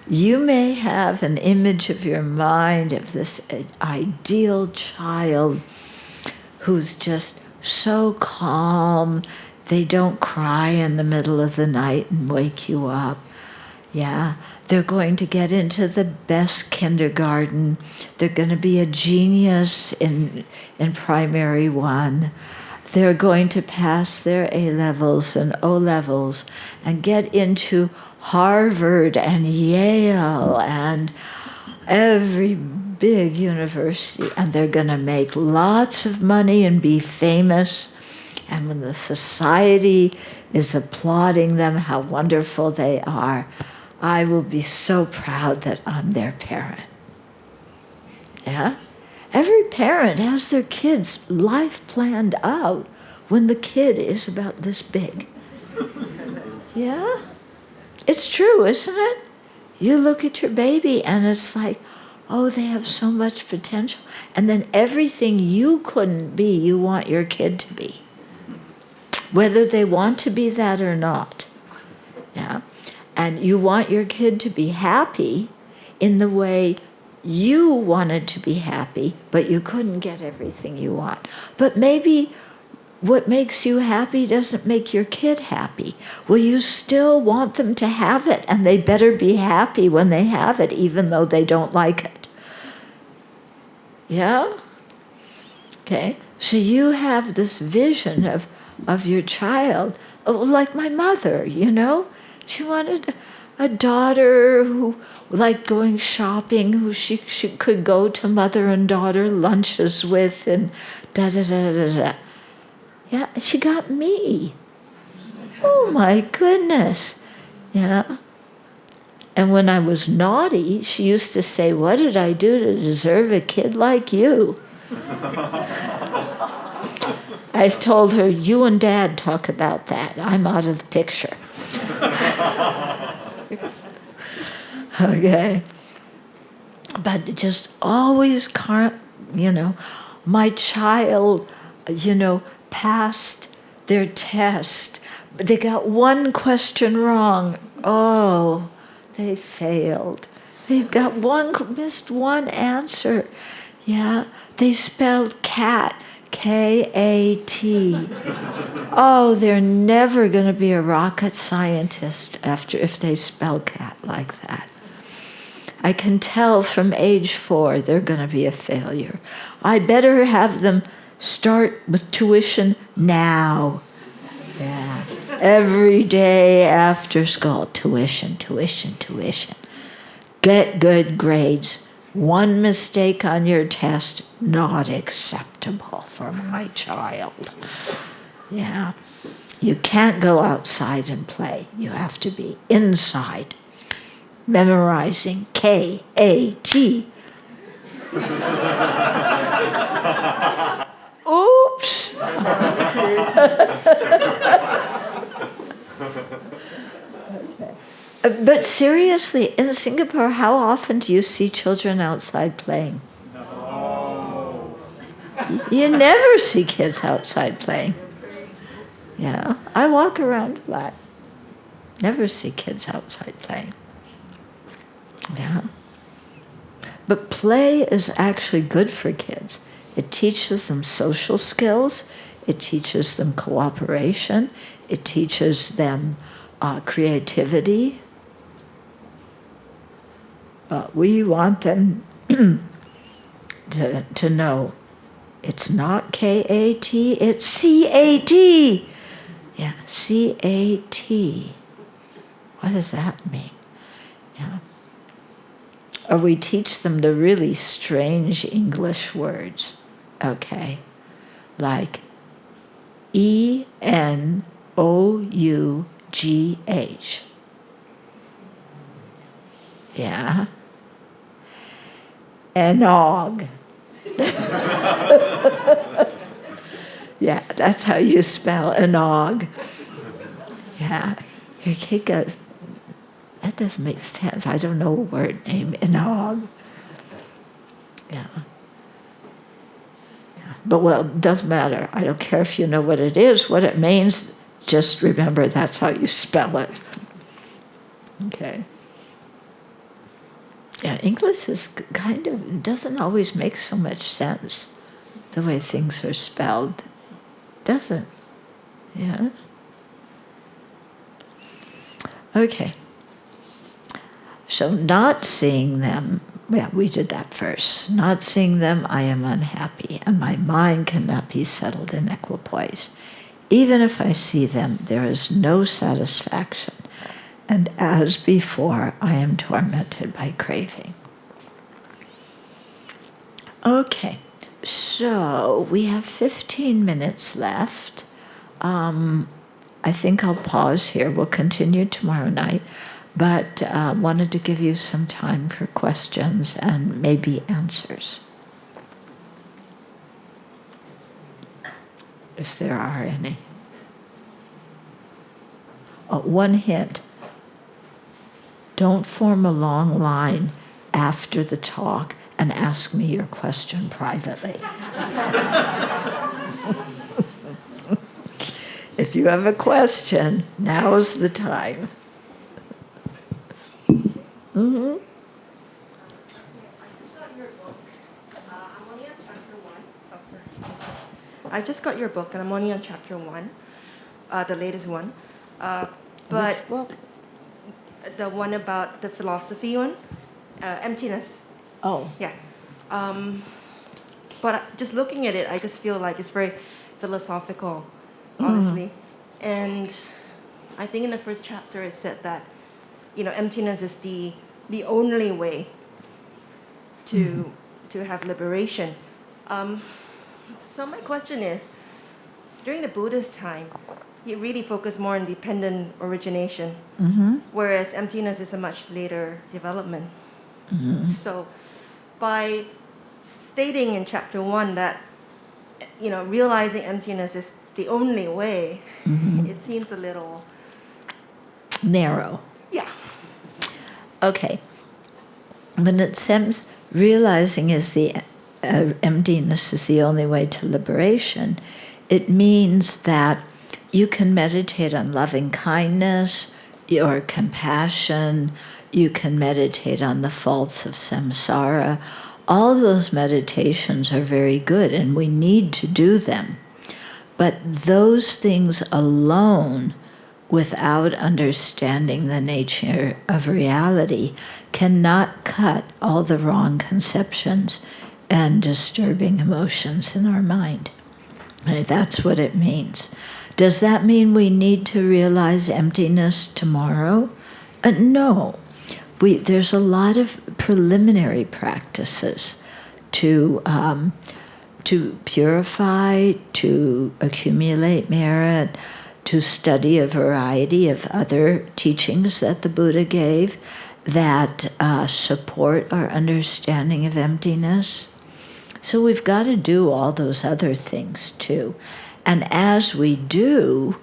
You may have an image of your mind of this ideal child who's just so calm, they don't cry in the middle of the night and wake you up. They're going to get into the best kindergarten. They're going to be a genius in primary one. They're going to pass their A-levels and O-levels and get into Harvard and Yale and every big university, and they're going to make lots of money and be famous. And when the society is applauding them, how wonderful they are, I will be so proud that I'm their parent. Every parent has their kid's life planned out when the kid is about this big. It's true, isn't it? You look at your baby and it's like, they have so much potential. And then everything you couldn't be, you want your kid to be. Whether they want to be that or not. And you want your kid to be happy in the way you wanted to be happy, but you couldn't get everything you want. But maybe what makes you happy doesn't make your kid happy. Well, you still want them to have it, and they better be happy when they have it, even though they don't like it. Okay? So you have this vision of your child, like my mother, She wanted a daughter who liked going shopping, who she could go to mother and daughter lunches with, and da-da-da-da-da. She got me. Oh my goodness. And when I was naughty, she used to say, what did I do to deserve a kid like you? I told her, you and Dad talk about that. I'm out of the picture. Okay. But just always, my child, passed their test. But they got one question wrong. Oh, they failed. They've got missed one answer. Yeah, they spelled cat, K-A-T. Oh, they're never going to be a rocket scientist if they spell cat like that. I can tell from age 4 they're going to be a failure. I better have them start with tuition now. Yeah. Every day after school, tuition. Get good grades. One mistake on your test, not acceptable for my child. Yeah. You can't go outside and play. You have to be inside, memorizing K-A-T. Oops. But seriously, in Singapore, how often do you see children outside playing? No. You never see kids outside playing. Yeah, I walk around a lot. Never see kids outside playing. Yeah. But play is actually good for kids. It teaches them social skills. It teaches them cooperation. It teaches them creativity. But we want them to know it's not K-A-T, it's C-A-T. Yeah, C-A-T. What does that mean? Yeah. Or we teach them the really strange English words, okay? Like E-N-O-U-G-H. Yeah. Enog. Yeah, that's how you spell enog. Yeah. Your kid goes, that doesn't make sense. I don't know a word named enog. Yeah. But well, it doesn't matter. I don't care if you know what it is, what it means. Just remember that's how you spell it. Okay. Yeah, English is doesn't always make so much sense, the way things are spelled. Doesn't. Yeah. Okay. So not seeing them, we did that first. Not seeing them, I am unhappy, and my mind cannot be settled in equipoise. Even if I see them, there is no satisfaction, and as before, I am tormented by craving. Okay, so we have 15 minutes left. I think I'll pause here. We'll continue tomorrow night. But wanted to give you some time for questions and maybe answers, if there are any. One hint. Don't form a long line after the talk and ask me your question privately. If you have a question, now's the time. Mm-hmm. I just got your book, and I'm only on chapter 1, the latest one. But Which book? The one about the philosophy one, emptiness. Oh. Yeah. But just looking at it, I just feel like it's very philosophical, honestly. And I think in the first chapter it said that, emptiness is the only way to have liberation. So my question is, during the Buddha's time, he really focused more on dependent origination, whereas emptiness is a much later development. So by stating in chapter 1 that realizing emptiness is the only way, it seems a little narrow. Yeah. Okay. When it says realizing is the emptiness is the only way to liberation, it means that you can meditate on loving kindness or compassion. You can meditate on the faults of samsara. All those meditations are very good, and we need to do them. But those things alone, without understanding the nature of reality, cannot cut all the wrong conceptions and disturbing emotions in our mind. Okay, that's what it means. Does that mean we need to realize emptiness tomorrow? No. There's a lot of preliminary practices to purify, to accumulate merit, to study a variety of other teachings that the Buddha gave that support our understanding of emptiness. So we've got to do all those other things too. And as we do,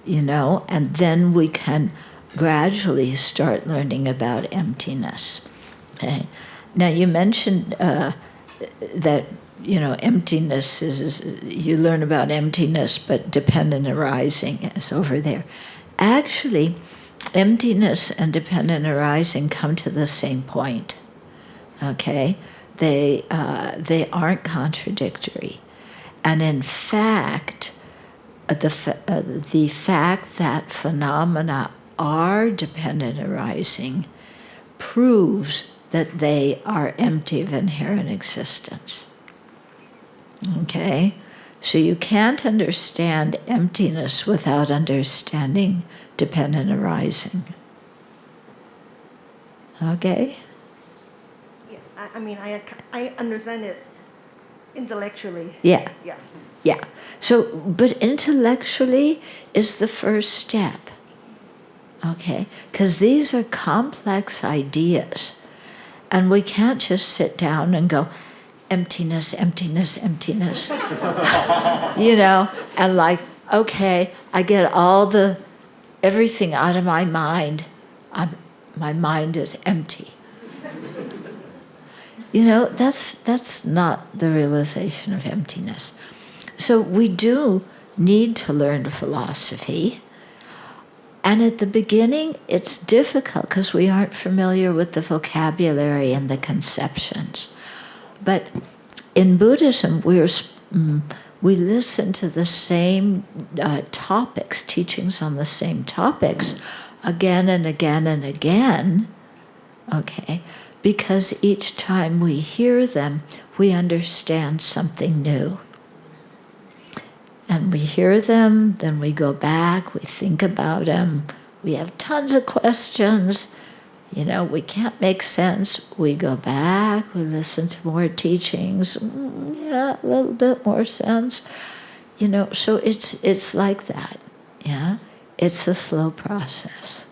and then we can gradually start learning about emptiness. Okay. Now you mentioned that emptiness is, you learn about emptiness, but dependent arising is over there. Actually, emptiness and dependent arising come to the same point. Okay, they aren't contradictory, and in fact, the fact that phenomena are dependent arising proves that they are empty of inherent existence. Okay? So you can't understand emptiness without understanding dependent arising. Okay? Yeah, I understand it intellectually. Yeah. Yeah. Yeah. So, but intellectually is the first step. Okay? Because these are complex ideas. And we can't just sit down and go, emptiness, emptiness, emptiness. And like, okay, I get everything out of my mind. My mind is empty. That's not the realization of emptiness. So we do need to learn philosophy. And at the beginning, it's difficult because we aren't familiar with the vocabulary and the conceptions. But in Buddhism, we listen to the same topics, teachings on the same topics, again and again and again, okay? Because each time we hear them, we understand something new. And we hear them, then we go back, we think about them, we have tons of questions. We can't make sense. We go back, we listen to more teachings. Yeah, a little bit more sense. So it's like that. Yeah, it's a slow process.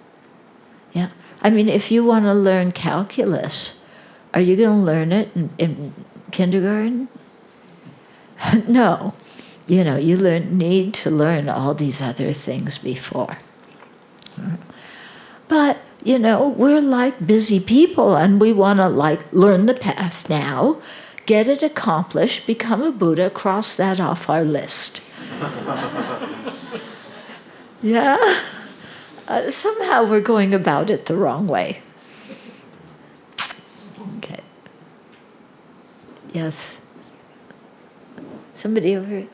Yeah, if you want to learn calculus, are you going to learn it in kindergarten? No. You need to learn all these other things before. But we're like busy people, and we want to learn the path now, get it accomplished, become a Buddha, cross that off our list. Yeah? Somehow we're going about it the wrong way. Okay. Yes. Somebody over here.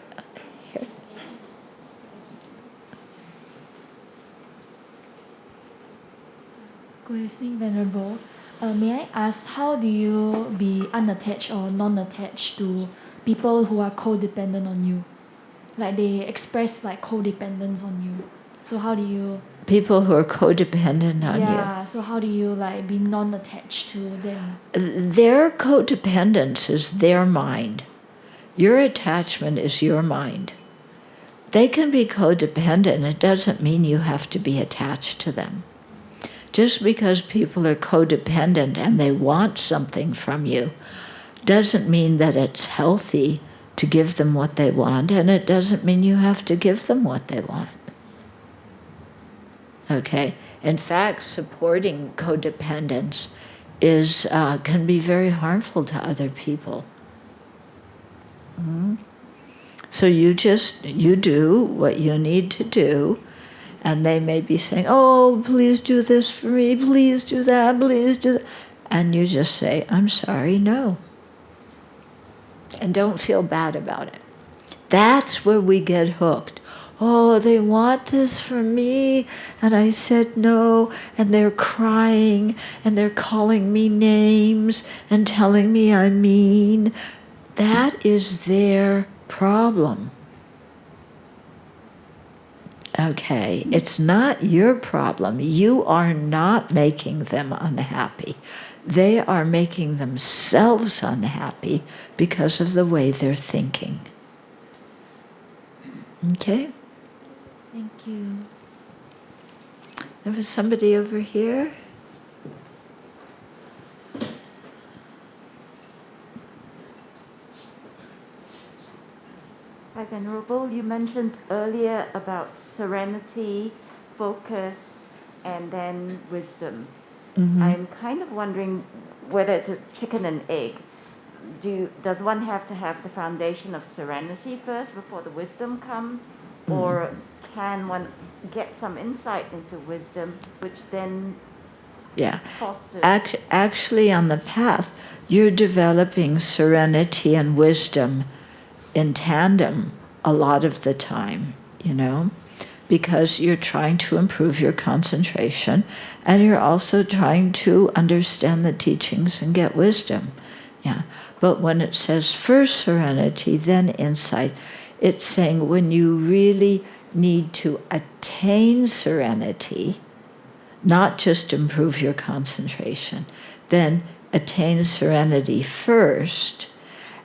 Good evening, Venerable. May I ask, how do you be unattached or non-attached to people who are codependent on you? Like they express codependence on you. So how do you... People who are codependent on you. Yeah, so how do you be non-attached to them? Their codependence is their mind. Your attachment is your mind. They can be codependent. It doesn't mean you have to be attached to them. Just because people are codependent and they want something from you doesn't mean that it's healthy to give them what they want, and it doesn't mean you have to give them what they want. Okay? In fact, supporting codependence can be very harmful to other people. So you do what you need to do, and they may be saying, oh, please do this for me, please do that, please do that. And you just say, I'm sorry, no. And don't feel bad about it. That's where we get hooked. Oh, they want this from me, and I said no, and they're crying, and they're calling me names, and telling me I'm mean. That is their problem. Okay, it's not your problem. You are not making them unhappy. They are making themselves unhappy because of the way they're thinking. Okay? Thank you. There was somebody over here. Hi, Venerable. You mentioned earlier about serenity, focus, and then wisdom. I'm kind of wondering whether it's a chicken and egg. Does one have to have the foundation of serenity first before the wisdom comes? Or can one get some insight into wisdom, which then fosters? Actually, on the path, you're developing serenity and wisdom in tandem a lot of the time, because you're trying to improve your concentration, and you're also trying to understand the teachings and get wisdom. But when it says first serenity, then insight, it's saying when you really need to attain serenity, not just improve your concentration, then attain serenity first,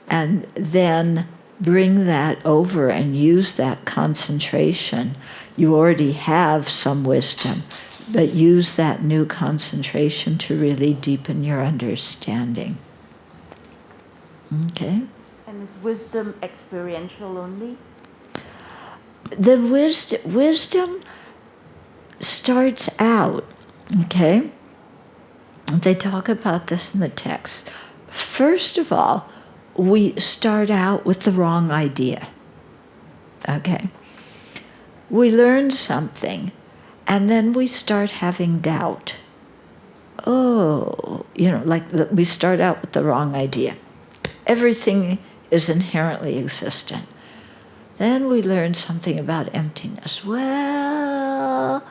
and then bring that over and use that concentration. You already have some wisdom, but use that new concentration to really deepen your understanding. Okay? And is wisdom experiential only? The wisdom starts out, okay? They talk about this in the text. First of all, we start out with the wrong idea. Okay? We learn something, and then we start having doubt. We start out with the wrong idea. Everything is inherently existent. Then we learn something about emptiness. Well,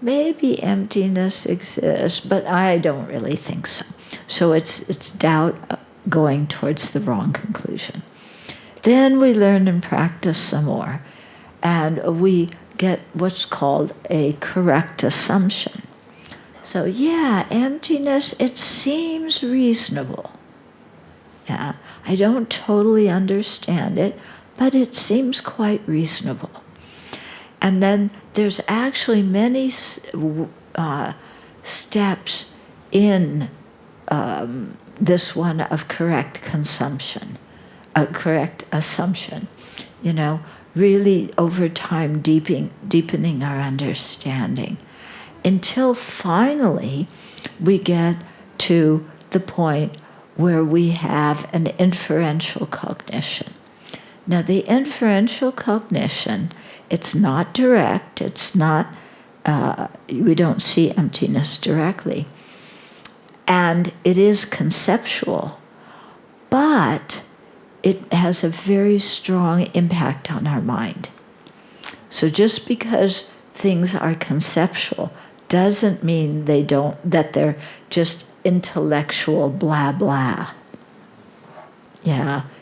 maybe emptiness exists, but I don't really think so. So it's doubt going towards the wrong conclusion. Then we learn and practice some more, and we get what's called a correct assumption. So emptiness, it seems reasonable. I don't totally understand it, but it seems quite reasonable. And then there's actually many steps in this one of correct consumption, correct assumption, really over time deepening our understanding, until finally we get to the point where we have an inferential cognition. Now, the inferential cognition, it's not direct, it's not, we don't see emptiness directly. And it is conceptual, but it has a very strong impact on our mind. So just because things are conceptual doesn't mean that they're just intellectual blah blah.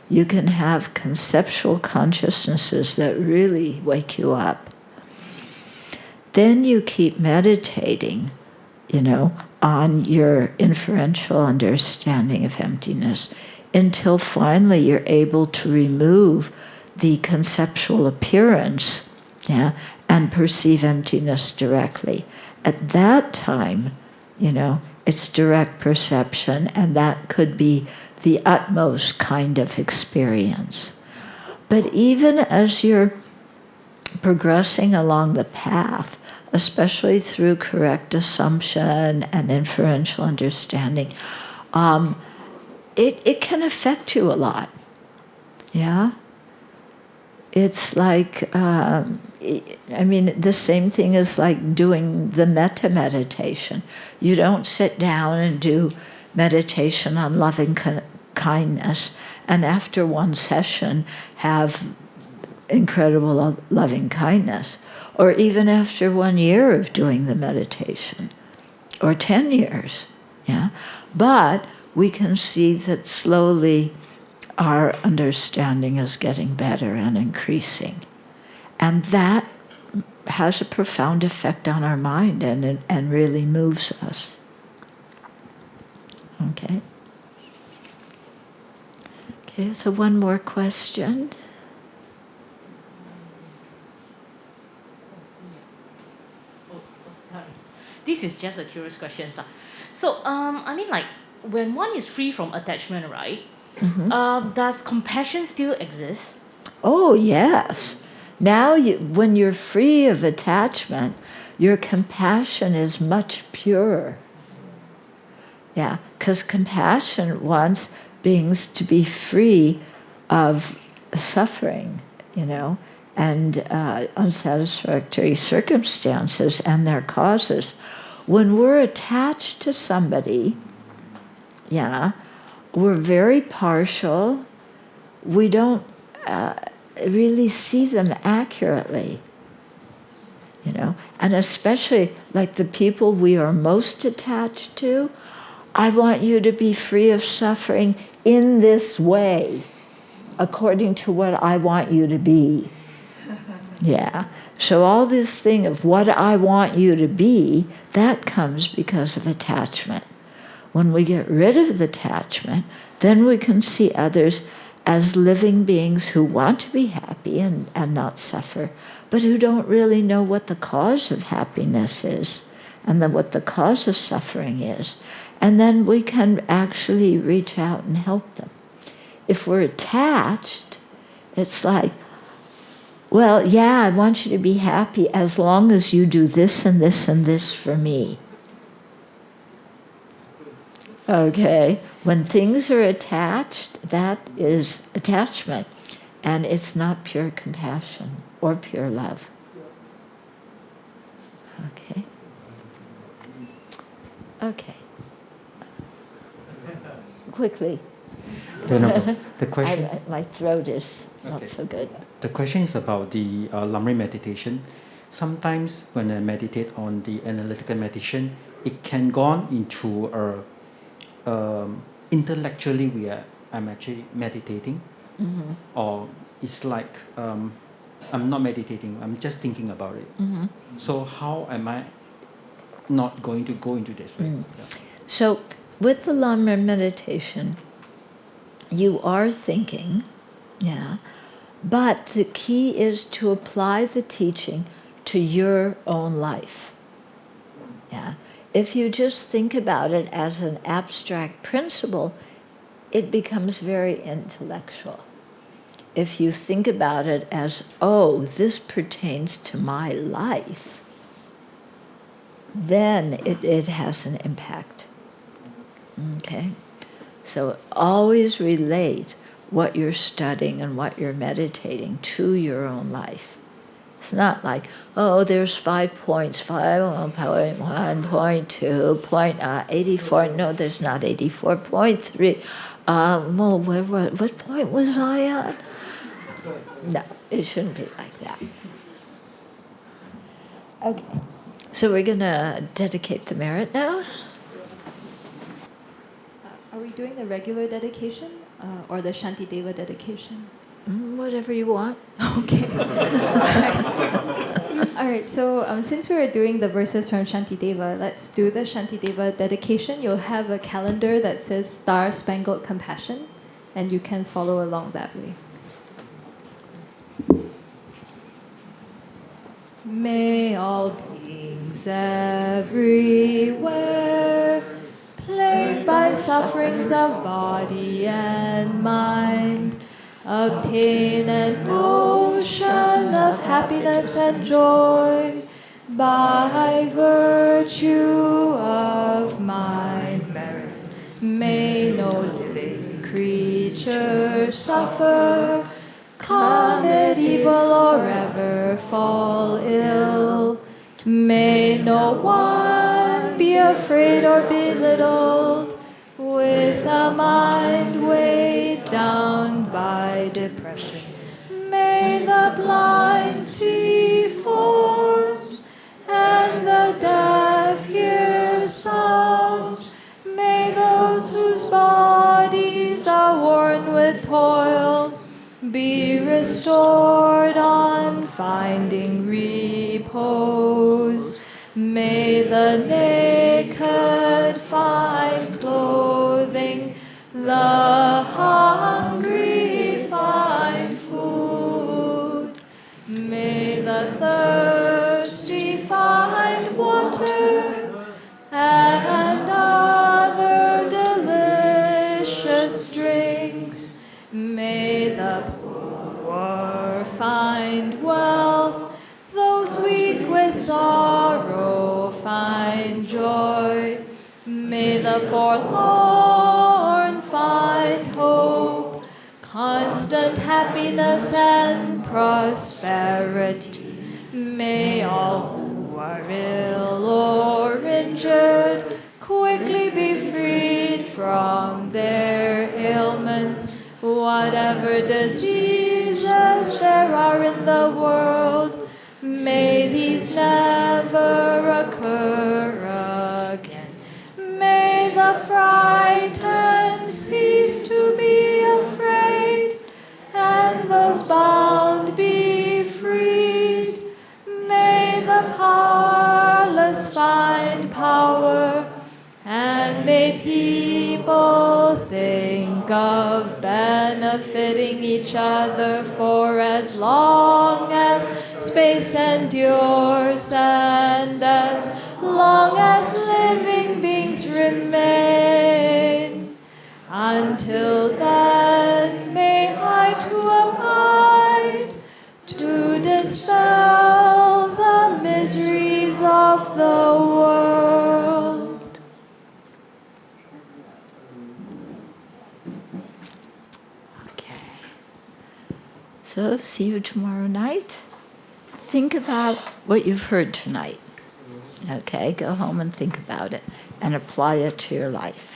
You can have conceptual consciousnesses that really wake you up. Then you keep meditating, on your inferential understanding of emptiness until finally you're able to remove the conceptual appearance, and perceive emptiness directly. At that time, it's direct perception, and that could be the utmost kind of experience. But even as you're progressing along the path, especially through correct assumption and inferential understanding, it can affect you a lot. Yeah? It's like, the same thing is like doing the metta meditation. You don't sit down and do meditation on loving kindness and after one session have incredible loving kindness, or even after 1 year of doing the meditation, or 10 years. Yeah? But we can see that slowly our understanding is getting better and increasing. And that has a profound effect on our mind and really moves us. Okay? Okay, so one more question. This is just a curious question. So, when one is free from attachment, right? Does compassion still exist? Oh, yes. Now, when you're free of attachment, your compassion is much purer. Yeah, because compassion wants beings to be free of suffering, and unsatisfactory circumstances and their causes. When we're attached to somebody, we're very partial. We don't really see them accurately, and especially like the people we are most attached to. I want you to be free of suffering in this way, according to what I want you to be. Yeah. So all this thing of what I want you to be, that comes because of attachment. When we get rid of the attachment, then we can see others as living beings who want to be happy and not suffer, but who don't really know what the cause of happiness is and then what the cause of suffering is. And then we can actually reach out and help them. If we're attached, it's like, well, yeah, I want you to be happy as long as you do this and this and this for me. Okay, when things are attached, that is attachment, and it's not pure compassion or pure love. Okay. Okay. Quickly. Venerable, the question. My throat is not so good. The question is about the Lamrim meditation. Sometimes when I meditate on the analytical meditation, it can go on into intellectually I'm actually meditating, or it's like I'm not meditating. I'm just thinking about it. So how am I not going to go into this way? So with the Lamrim meditation, you are thinking, but the key is to apply the teaching to your own life. Yeah. If you just think about it as an abstract principle, it becomes very intellectual. If you think about it as, oh, this pertains to my life, then it has an impact. Okay? So always relate what you're studying and what you're meditating to your own life. It's not like, oh, there's 5 points, 5.1, point 2, point 84. No, there's not 84.3. Well, what point was I on? No, it shouldn't be like that. Okay, so we're going to dedicate the merit now. Are we doing the regular dedication or the Shantideva dedication? Whatever you want. Okay. All right. So since we're doing the verses from Shantideva, let's do the Shantideva dedication. You'll have a calendar that says Star Spangled Compassion, and you can follow along that way. May all beings everywhere, plagued by sufferings of body and mind, obtain an ocean of happiness and joy by virtue of my merits. May no living creature suffer, commit evil, or ever fall ill. May no one be afraid or belittled, with a mind weighed down by depression. May the blind see forms, and the deaf hear sounds. May those whose bodies are worn with toil be restored on finding repose. May the naked find clothing, the hungry find food. May the thirsty find water and other delicious drinks. May the poor find wealth, those weak with sorrow find joy. May the forlorn find hope, constant happiness and prosperity. May all who are ill or injured quickly be freed from their ailments. Whatever diseases there are in the world, may these never occur again. May the frightened cease to be afraid, and those bound be freed. May the powerless find power, and may people think of benefiting each other for as long as space endures, and as long as living beings remain. Until then, may I too abide to dispel the miseries of the world. Okay. So, see you tomorrow night. Think about what you've heard tonight. Okay, go home and think about it and apply it to your life.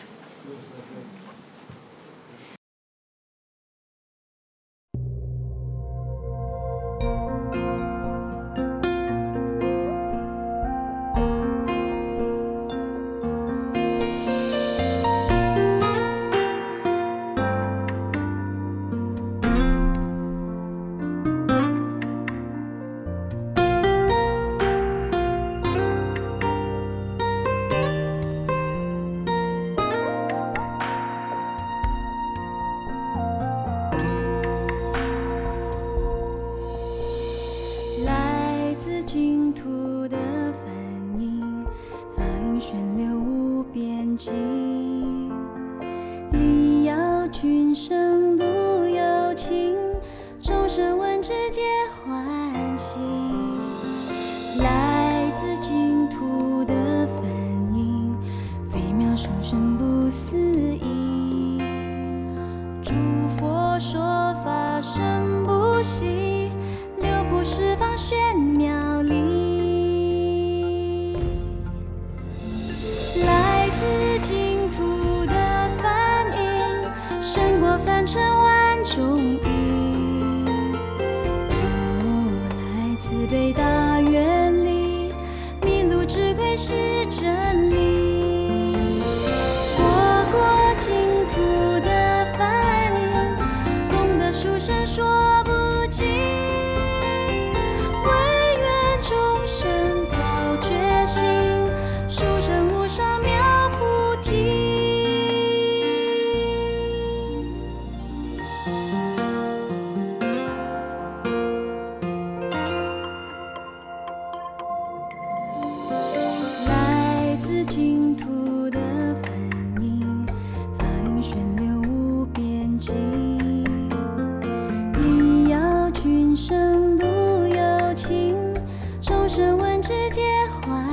直接欢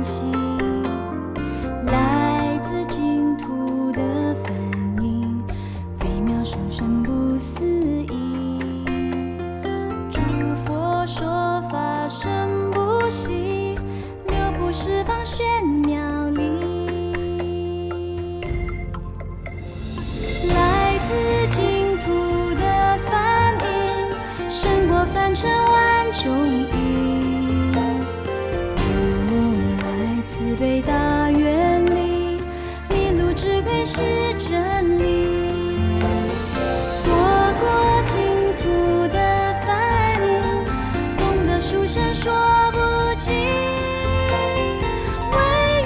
喜，来自净土的梵音，微妙殊胜不思议。诸佛说法身不息，六部十方玄妙理。来自净土的梵音，胜过凡尘万种因。来自北大愿力，迷路之归是真理。佛过净土的梵音，懂得殊胜说不尽。唯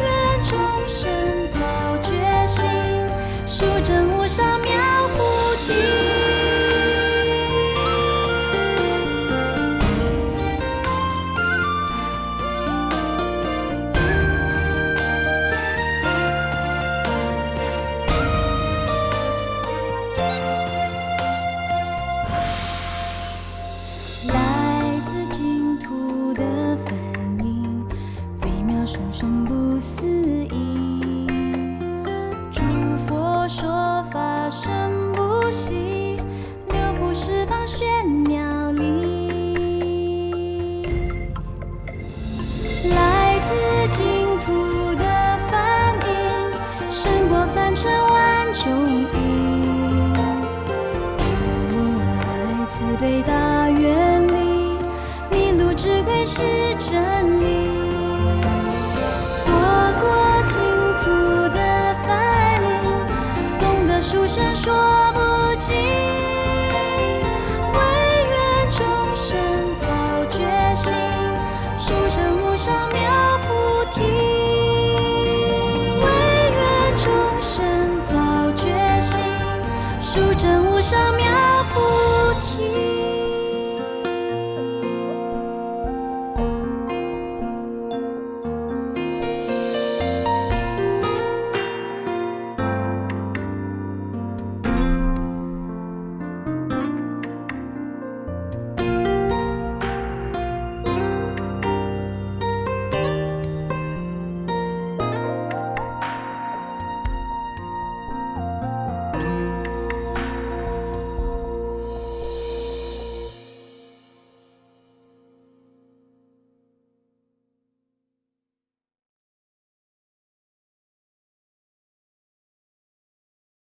愿众生早觉醒，殊证无上妙菩提。来自净土的梵音，微妙殊胜不思议。诸佛说法身不息，六部十方玄妙理。来自净土的梵音，胜过凡尘万种因。来自北大愿力，迷路之归是真理。